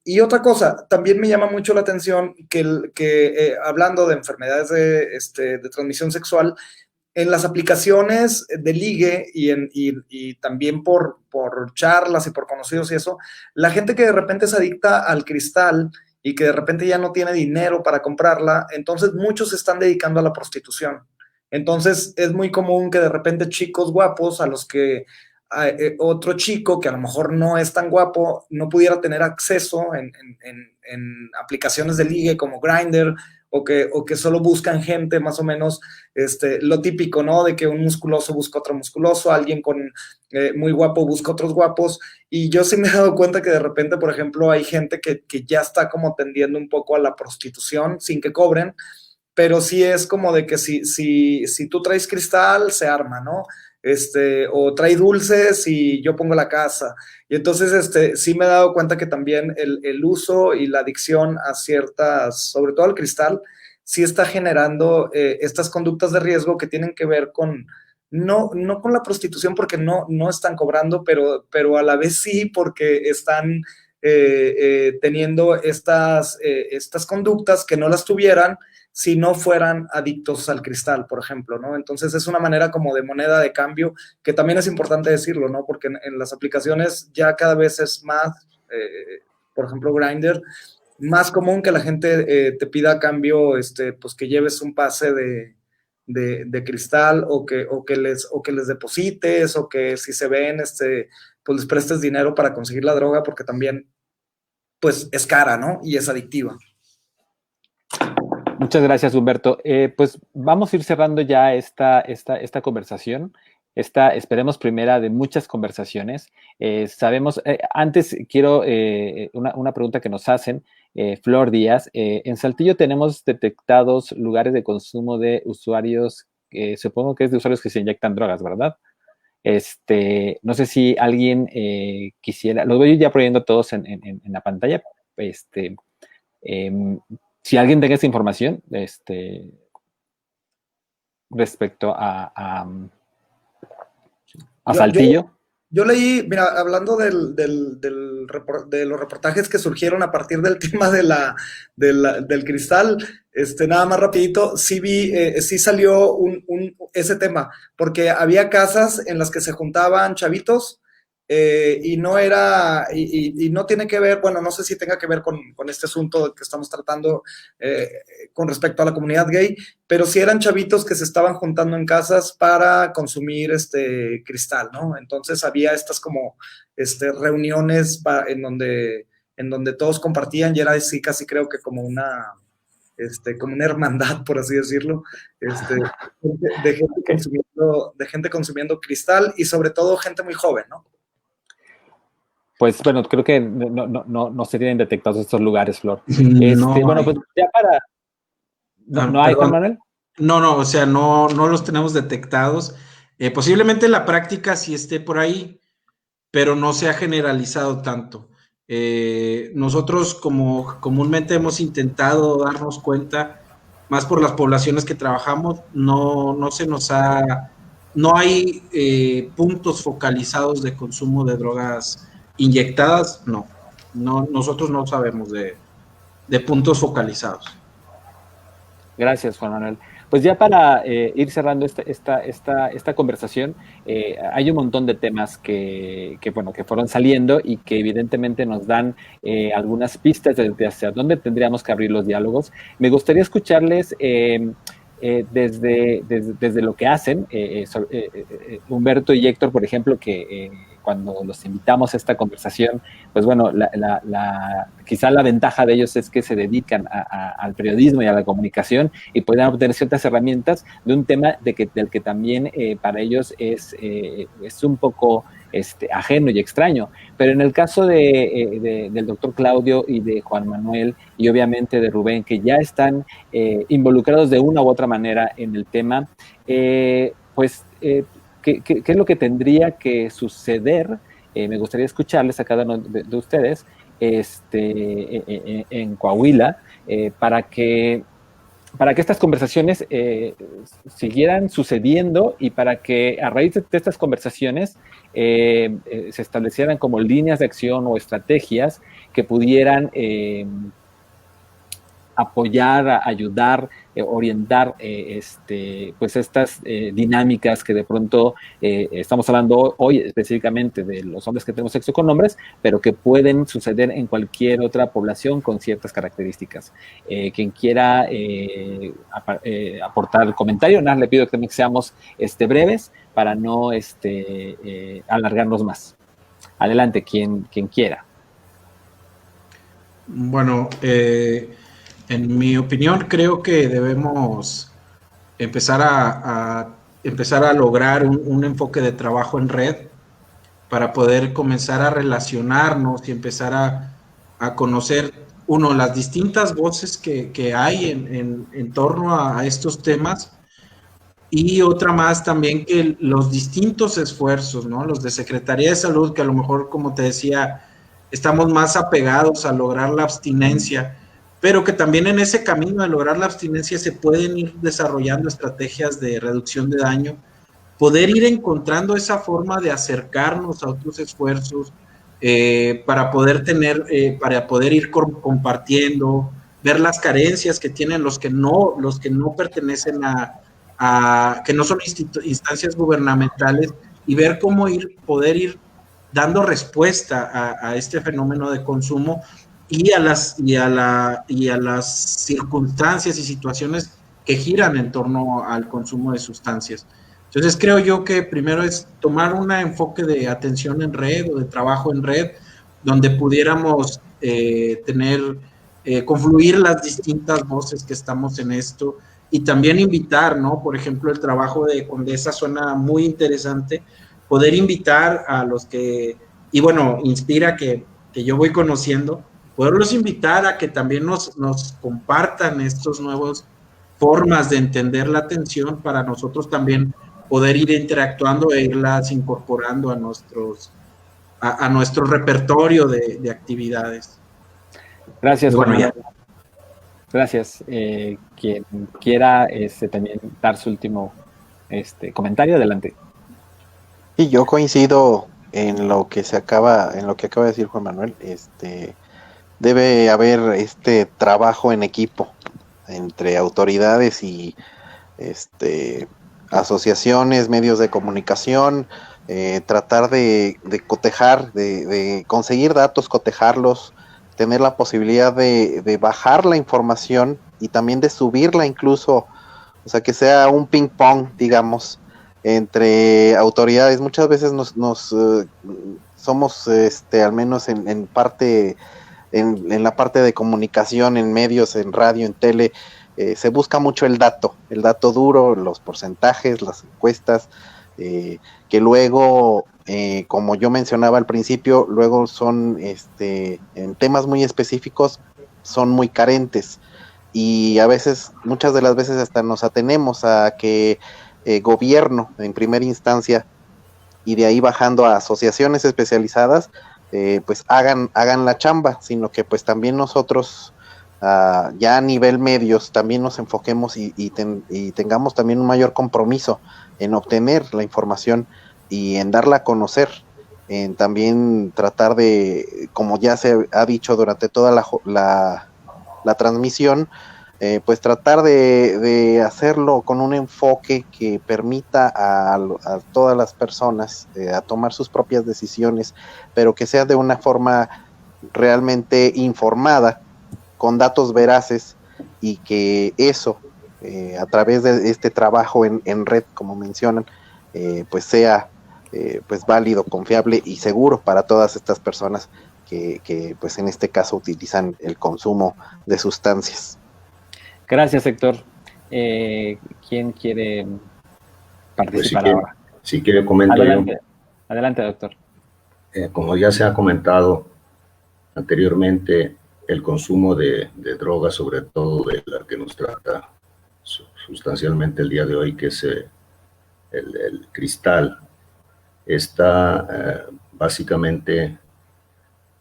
Y otra cosa, también me llama mucho la atención que hablando de enfermedades de transmisión sexual, en las aplicaciones de ligue y también por charlas y por conocidos y eso, la gente que de repente es adicta al cristal y que de repente ya no tiene dinero para comprarla, entonces muchos se están dedicando a la prostitución. Entonces es muy común que de repente chicos guapos a los que otro chico que a lo mejor no es tan guapo no pudiera tener acceso en aplicaciones de ligue como Grindr o que solo buscan gente más o menos lo típico, ¿no? De que un musculoso busca otro musculoso, alguien con muy guapo busca otros guapos, y yo sí me he dado cuenta que de repente, por ejemplo, hay gente que ya está como tendiendo un poco a la prostitución sin que cobren, pero sí es como de que si tú traes cristal, se arma, ¿no? O trae dulces y yo pongo la casa. Y entonces, sí me he dado cuenta que también el uso y la adicción a ciertas, sobre todo al cristal, sí está generando estas conductas de riesgo que tienen que ver con, no con la prostitución porque no están cobrando, pero a la vez sí porque están teniendo estas conductas que no las tuvieran si no fueran adictos al cristal, por ejemplo, ¿no? Entonces es una manera como de moneda de cambio, que también es importante decirlo, ¿no? Porque en las aplicaciones ya cada vez es más, por ejemplo, Grindr, más común que la gente te pida a cambio, pues que lleves un pase de cristal o que les deposites o que si se ven, pues les prestes dinero para conseguir la droga porque también, pues es cara, ¿no? Y es adictiva. Muchas gracias, Humberto. Pues vamos a ir cerrando ya esta conversación, esta, esperemos, primera de muchas conversaciones. Sabemos, antes quiero una pregunta que nos hacen, Flor Díaz. En Saltillo tenemos detectados lugares de consumo de usuarios, supongo que es de usuarios que se inyectan drogas, ¿verdad? No sé si alguien quisiera, los voy ya poniendo todos en la pantalla, si alguien tenga esa información, respecto a Saltillo. Yo leí, mira, hablando de los reportajes que surgieron a partir del tema del cristal, nada más rapidito, sí vi, sí salió ese tema, porque había casas en las que se juntaban chavitos, y no era, y no tiene que ver, bueno, no sé si tenga que ver con este asunto que estamos tratando con respecto a la comunidad gay, pero sí eran chavitos que se estaban juntando en casas para consumir cristal, ¿no? Entonces había estas como reuniones en donde todos compartían y era así casi creo que como una hermandad, por así decirlo, de gente consumiendo cristal y sobre todo gente muy joven, ¿no? Pues bueno, creo que no se tienen detectados estos lugares, Flor. No bueno, hay. pues ya para... ¿No hay, Juan Manuel? No, o sea, no los tenemos detectados. Posiblemente la práctica sí esté por ahí, pero no se ha generalizado tanto. Nosotros como comúnmente hemos intentado darnos cuenta, más por las poblaciones que trabajamos, no hay puntos focalizados de consumo de drogas inyectadas, no, nosotros no sabemos de puntos focalizados. Gracias, Juan Manuel. Pues ya para ir cerrando esta conversación, hay un montón de temas que fueron saliendo y que evidentemente nos dan algunas pistas de hacia dónde tendríamos que abrir los diálogos. Me gustaría escucharles desde lo que hacen, Humberto y Héctor, por ejemplo, que cuando los invitamos a esta conversación, pues bueno, quizá la ventaja de ellos es que se dedican al periodismo y a la comunicación y pueden obtener ciertas herramientas de un tema del que también para ellos es un poco ajeno y extraño. Pero en el caso del doctor Claudio y de Juan Manuel y obviamente de Rubén, que ya están involucrados de una u otra manera en el tema, pues, ¿qué es lo que tendría que suceder? Me gustaría escucharles a cada uno de ustedes en Coahuila para que estas conversaciones siguieran sucediendo y para que a raíz de estas conversaciones se establecieran como líneas de acción o estrategias que pudieran apoyar, ayudar, orientar pues estas dinámicas que de pronto estamos hablando hoy específicamente de los hombres que tenemos sexo con hombres, pero que pueden suceder en cualquier otra población con ciertas características. Quien quiera aportar el comentario, nada, le pido que también seamos breves para no alargarnos más. Adelante, quien quiera. Bueno, en mi opinión, creo que debemos empezar a lograr un enfoque de trabajo en red para poder comenzar a relacionarnos y empezar a conocer, las distintas voces que hay en torno a estos temas, y otra más también que los distintos esfuerzos, ¿no? Los de Secretaría de Salud, que a lo mejor, como te decía, estamos más apegados a lograr la abstinencia, pero que también en ese camino de lograr la abstinencia se pueden ir desarrollando estrategias de reducción de daño, poder ir encontrando esa forma de acercarnos a otros esfuerzos para poder ir compartiendo, ver las carencias que tienen los que no pertenecen que no son instancias gubernamentales, y ver cómo poder ir dando respuesta a este fenómeno de consumo y a las circunstancias y situaciones que giran en torno al consumo de sustancias. Entonces creo yo que primero es tomar un enfoque de atención en red o de trabajo en red, donde pudiéramos confluir las distintas voces que estamos en esto, y también invitar, ¿no? Por ejemplo, el trabajo de Condesa suena muy interesante, poder invitar a los que, y bueno, inspira que yo voy conociendo, poderlos invitar a que también nos compartan estos nuevos formas de entender la atención, para nosotros también poder ir interactuando e irlas incorporando a nuestro repertorio de actividades. Gracias, bueno, Juan. Gracias. Quien quiera también dar su último comentario, adelante. Y yo coincido en lo que acaba de decir Juan Manuel. Debe haber trabajo en equipo entre autoridades y asociaciones, medios de comunicación, tratar de cotejar, de conseguir datos, cotejarlos, tener la posibilidad de bajar la información y también de subirla incluso, o sea, que sea un ping pong, digamos, entre autoridades. Muchas veces somos, al menos en parte, en la parte de comunicación, en medios, en radio, en tele, se busca mucho el dato duro, los porcentajes, las encuestas, que luego, como yo mencionaba al principio, luego son, en temas muy específicos, son muy carentes, y a veces, muchas de las veces hasta nos atenemos a que gobierno en primera instancia, y de ahí bajando a asociaciones especializadas, pues hagan la chamba, sino que pues también nosotros, ya a nivel medios, también nos enfoquemos y tengamos también un mayor compromiso en obtener la información y en darla a conocer, en también tratar de, como ya se ha dicho durante toda la transmisión, pues tratar de hacerlo con un enfoque que permita a todas las personas a tomar sus propias decisiones, pero que sea de una forma realmente informada, con datos veraces, y que eso, a través de este trabajo en red, como mencionan, pues sea pues válido, confiable y seguro para todas estas personas que pues en este caso utilizan el consumo de sustancias. Gracias, Héctor. ¿Quién quiere participar ahora? Si quiere, comento adelante, yo. Adelante, doctor. Como ya se ha comentado anteriormente, el consumo de drogas, sobre todo de la que nos trata sustancialmente el día de hoy, que es el cristal está básicamente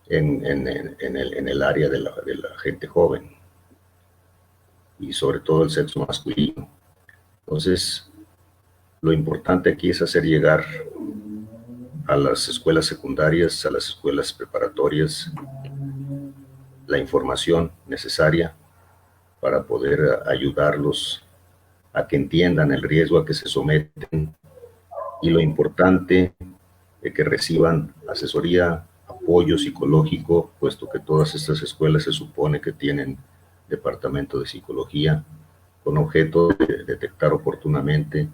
en el área de la gente joven y sobre todo el sexo masculino. Entonces, lo importante aquí es hacer llegar a las escuelas secundarias, a las escuelas preparatorias, la información necesaria para poder ayudarlos a que entiendan el riesgo a que se someten y lo importante de que reciban asesoría, apoyo psicológico, puesto que todas estas escuelas se supone que tienen departamento de psicología con objeto de detectar oportunamente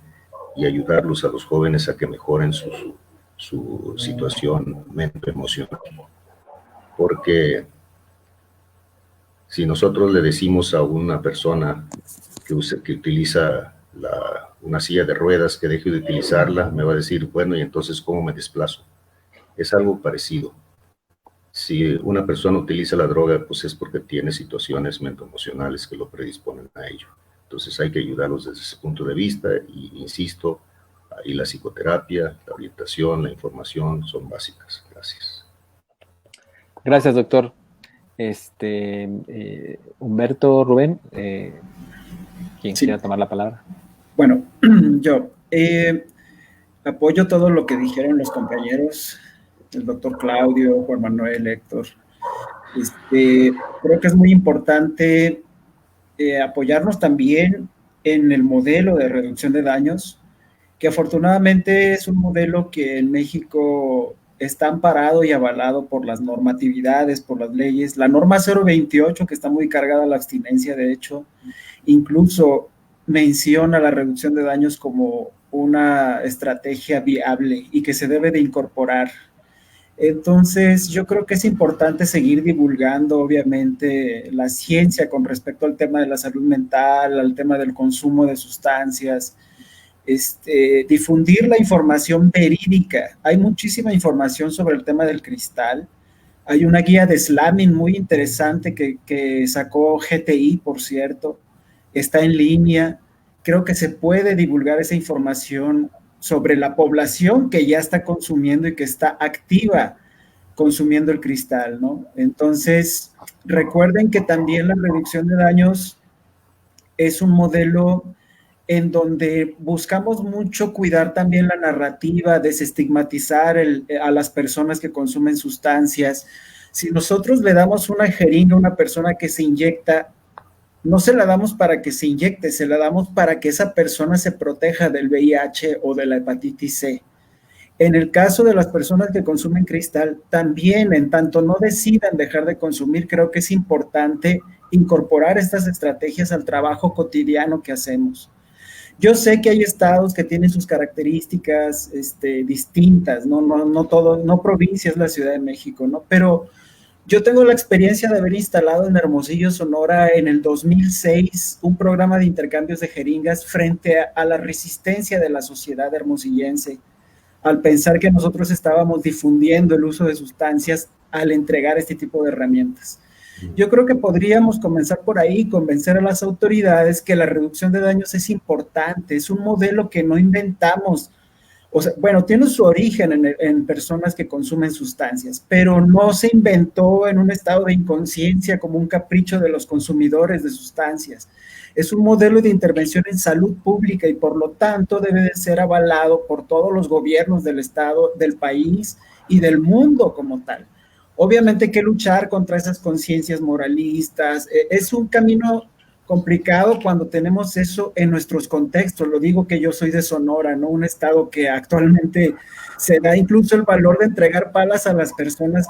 y ayudarlos a los jóvenes a que mejoren su situación mental-emocional. Porque si nosotros le decimos a una persona que utiliza una silla de ruedas que deje de utilizarla, me va a decir, bueno, ¿y entonces cómo me desplazo? Es algo parecido. Si una persona utiliza la droga, pues es porque tiene situaciones mental-emocionales que lo predisponen a ello. Entonces hay que ayudarlos desde ese punto de vista y, insisto, ahí la psicoterapia, la orientación, la información son básicas. Gracias. Gracias, doctor. Humberto, Rubén, ¿quién quiera tomar la palabra? Bueno, yo apoyo todo lo que dijeron los compañeros, el doctor Claudio, Juan Manuel, Héctor. Creo que es muy importante apoyarnos también en el modelo de reducción de daños, que afortunadamente es un modelo que en México está amparado y avalado por las normatividades, por las leyes. La norma 028, que está muy cargada a la abstinencia, de hecho, incluso menciona la reducción de daños como una estrategia viable y que se debe de incorporar. Entonces, yo creo que es importante seguir divulgando, obviamente, la ciencia con respecto al tema de la salud mental, al tema del consumo de sustancias, difundir la información verídica. Hay muchísima información sobre el tema del cristal. Hay una guía de slamming muy interesante que sacó GTI, por cierto. Está en línea. Creo que se puede divulgar esa información sobre la población que ya está consumiendo y que está activa consumiendo el cristal, ¿no? Entonces, recuerden que también la reducción de daños es un modelo en donde buscamos mucho cuidar también la narrativa, desestigmatizar a las personas que consumen sustancias. Si nosotros le damos una jeringa a una persona que se inyecta, no se la damos para que se inyecte, se la damos para que esa persona se proteja del VIH o de la hepatitis C. En el caso de las personas que consumen cristal, también en tanto no decidan dejar de consumir, creo que es importante incorporar estas estrategias al trabajo cotidiano que hacemos. Yo sé que hay estados que tienen sus características distintas, no provincia es la Ciudad de México, ¿no? Pero yo tengo la experiencia de haber instalado en Hermosillo, Sonora, en el 2006, un programa de intercambios de jeringas frente a la resistencia de la sociedad hermosillense, al pensar que nosotros estábamos difundiendo el uso de sustancias al entregar este tipo de herramientas. Yo creo que podríamos comenzar por ahí, convencer a las autoridades que la reducción de daños es importante, es un modelo que no inventamos. O sea, bueno, tiene su origen en personas que consumen sustancias, pero no se inventó en un estado de inconsciencia como un capricho de los consumidores de sustancias. Es un modelo de intervención en salud pública y por lo tanto debe de ser avalado por todos los gobiernos del estado, del país y del mundo como tal. Obviamente hay que luchar contra esas conciencias moralistas. Es un camino complicado cuando tenemos eso en nuestros contextos. Lo digo que yo soy de Sonora, ¿no? Un estado que actualmente se da incluso el valor de entregar palas a las personas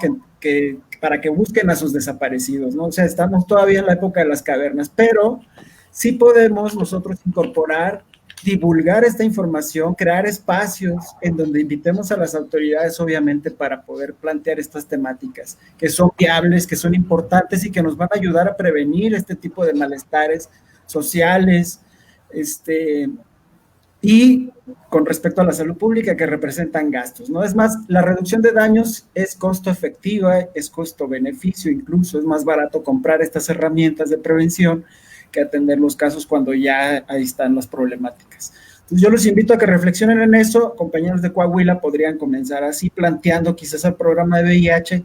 para que busquen a sus desaparecidos, ¿no? O sea, estamos todavía en la época de las cavernas, pero sí podemos nosotros incorporar, divulgar esta información, crear espacios en donde invitemos a las autoridades, obviamente, para poder plantear estas temáticas que son viables, que son importantes y que nos van a ayudar a prevenir este tipo de malestares sociales, y con respecto a la salud pública que representan gastos, ¿no? Es más, la reducción de daños es costo efectiva, es costo-beneficio, incluso es más barato comprar estas herramientas de prevención que atender los casos cuando ya ahí están las problemáticas. Entonces yo los invito a que reflexionen en eso. Compañeros de Coahuila podrían comenzar así, planteando quizás al programa de VIH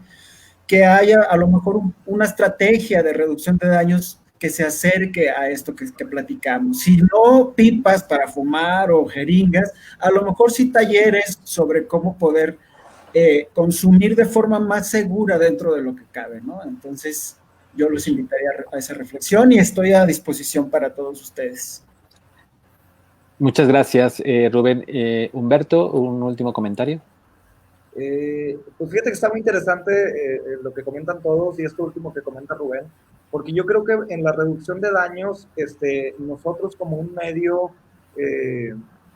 que haya a lo mejor una estrategia de reducción de daños que se acerque a esto que platicamos. Si no pipas para fumar o jeringas, a lo mejor sí talleres sobre cómo poder consumir de forma más segura dentro de lo que cabe, ¿no? Entonces, yo los invitaría a esa reflexión y estoy a disposición para todos ustedes. Muchas gracias, Rubén. Humberto, un último comentario. Pues fíjate que está muy interesante lo que comentan todos y esto último que comenta Rubén, porque yo creo que en la reducción de daños, nosotros como un medio,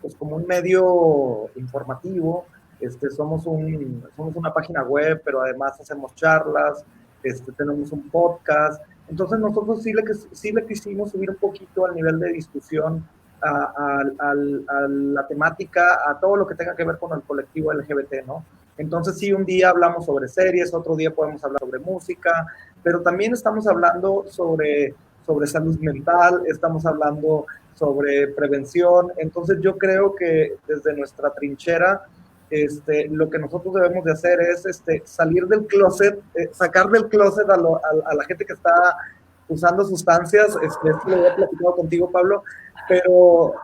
pues como un medio informativo, somos una página web, pero además hacemos charlas, tenemos un podcast, entonces nosotros sí le quisimos subir un poquito al nivel de discusión a la temática, a todo lo que tenga que ver con el colectivo LGBT, ¿no? Entonces sí, un día hablamos sobre series, otro día podemos hablar sobre música, pero también estamos hablando sobre salud mental, estamos hablando sobre prevención. Entonces yo creo que desde nuestra trinchera, lo que nosotros debemos de hacer es salir del closet, sacar del closet a la gente que está usando sustancias. Esto lo había platicado contigo, Pablo, pero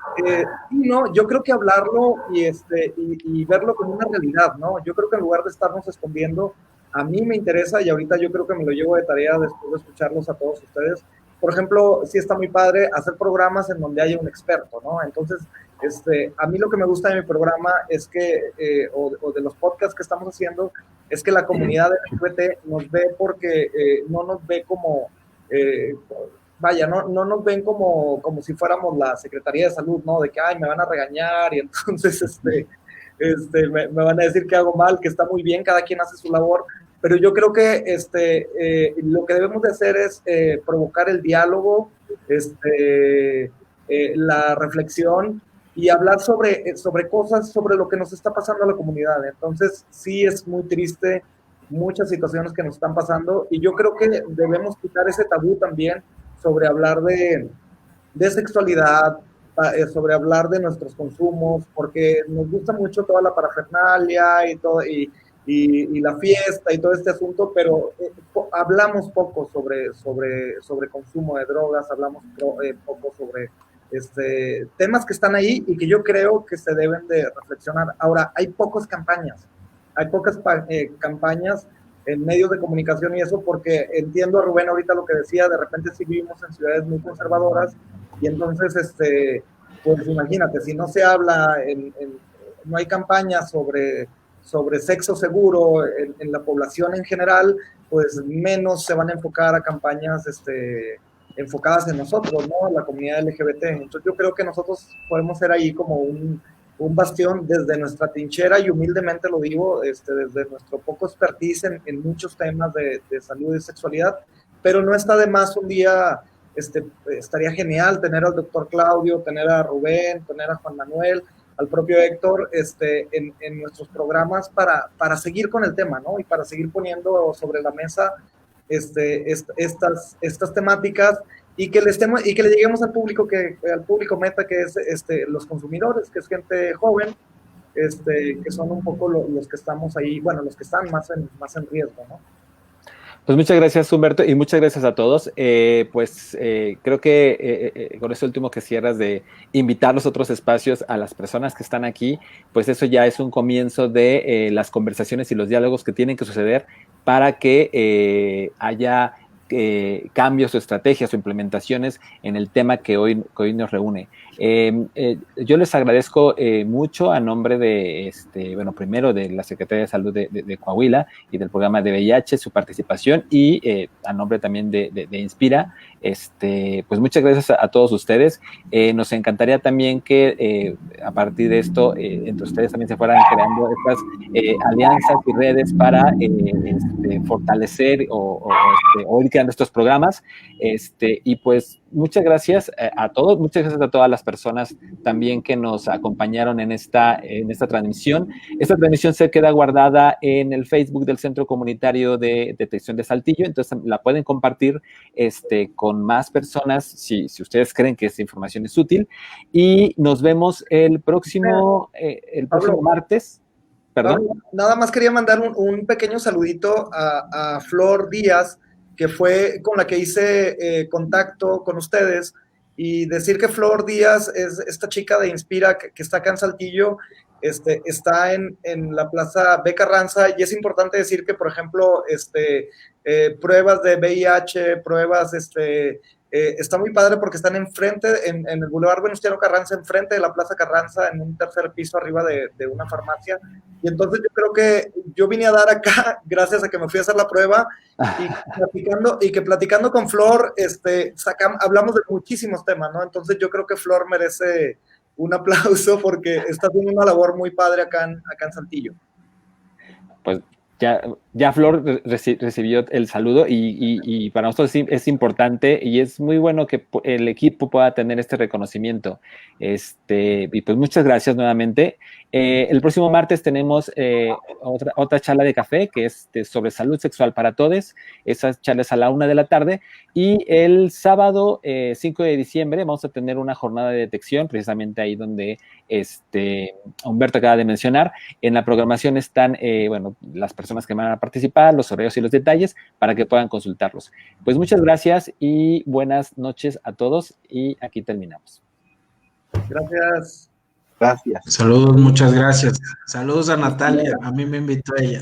no, yo creo que hablarlo y verlo como una realidad, ¿no? Yo creo que en lugar de estarnos escondiendo, a mí me interesa y ahorita yo creo que me lo llevo de tarea después de escucharlos a todos ustedes. Por ejemplo, sí está muy padre hacer programas en donde haya un experto, ¿no? Entonces, a mí lo que me gusta de mi programa es que, o de los podcasts que estamos haciendo, es que la comunidad LGBT nos ve porque no nos ve como... vaya, no nos ven como si fuéramos la Secretaría de Salud, ¿no? De que, ay, me van a regañar y entonces me van a decir que hago mal, que está muy bien, cada quien hace su labor, pero yo creo que lo que debemos de hacer es provocar el diálogo, la reflexión y hablar sobre cosas, sobre lo que nos está pasando a la comunidad. Entonces, sí es muy triste muchas situaciones que nos están pasando y yo creo que debemos quitar ese tabú también sobre hablar de sexualidad, sobre hablar de nuestros consumos, porque nos gusta mucho toda la parafernalia y todo, y la fiesta y todo este asunto, pero hablamos poco sobre consumo de drogas, hablamos poco sobre temas que están ahí y que yo creo que se deben de reflexionar. Ahora, hay pocas campañas en medios de comunicación y eso, porque entiendo a Rubén ahorita lo que decía, de repente sí vivimos en ciudades muy conservadoras y entonces, pues imagínate, si no se habla, no hay campañas sobre sexo seguro en la población en general, pues menos se van a enfocar a campañas enfocadas en nosotros, ¿no? En la comunidad LGBT. Entonces yo creo que nosotros podemos ser ahí como un bastión desde nuestra trinchera y humildemente lo digo, desde nuestro poco expertise en muchos temas de salud y sexualidad, pero no está de más un día, estaría genial tener al doctor Claudio, tener a Rubén, tener a Juan Manuel, al propio Héctor, en nuestros programas para seguir con el tema, ¿no? Y para seguir poniendo sobre la mesa estas temáticas y que le lleguemos al público meta, que es los consumidores, que es gente joven, que son un poco los que estamos ahí, bueno, los que están más en riesgo, ¿no? Pues muchas gracias, Humberto, y muchas gracias a todos. Creo que con eso último que cierras de invitar los otros espacios a las personas que están aquí, pues eso ya es un comienzo de las conversaciones y los diálogos que tienen que suceder para que haya cambios o estrategias o implementaciones en el tema que hoy nos reúne. Yo les agradezco mucho a nombre de, primero de la Secretaría de Salud de Coahuila y del programa de VIH, su participación y a nombre también de Inspira. Pues muchas gracias a todos ustedes. Nos encantaría también que a partir de esto, entre ustedes también se fueran creando estas alianzas y redes para fortalecer o ir iniciando estos programas. Y pues muchas gracias a todos, muchas gracias a todas las personas también que nos acompañaron en esta transmisión. Esta transmisión se queda guardada en el Facebook del Centro Comunitario de Detección de Saltillo, entonces la pueden compartir con más personas si ustedes creen que esta información es útil. Y nos vemos el próximo martes. Perdón. Nada más quería mandar un pequeño saludito a Flor Díaz, que fue con la que hice contacto con ustedes, y decir que Flor Díaz es esta chica de Inspira que está acá en Saltillo, está en la Plaza B. Carranza, y es importante decir que, por ejemplo, pruebas de VIH, pruebas, está muy padre porque están enfrente, en el Boulevard Venustiano Carranza, enfrente de la Plaza Carranza, en un tercer piso arriba de una farmacia. Y entonces yo creo que yo vine a dar acá gracias a que me fui a hacer la prueba, y que platicando con Flor, hablamos de muchísimos temas, ¿no? Entonces yo creo que Flor merece un aplauso porque está haciendo una labor muy padre acá en Saltillo. Pues ya Flor recibió el saludo y para nosotros es importante y es muy bueno que el equipo pueda tener este reconocimiento. Y pues muchas gracias nuevamente. El próximo martes tenemos otra charla de café que es sobre salud sexual para todos. Esa charla es a la 1:00 p.m. Y el sábado 5 de diciembre vamos a tener una jornada de detección, precisamente ahí donde Humberto acaba de mencionar. En la programación están las personas que van a participar, los horarios y los detalles para que puedan consultarlos. Pues muchas gracias y buenas noches a todos, y aquí terminamos. Gracias. Gracias. Saludos, muchas gracias. Saludos a Natalia, a mí me invitó ella.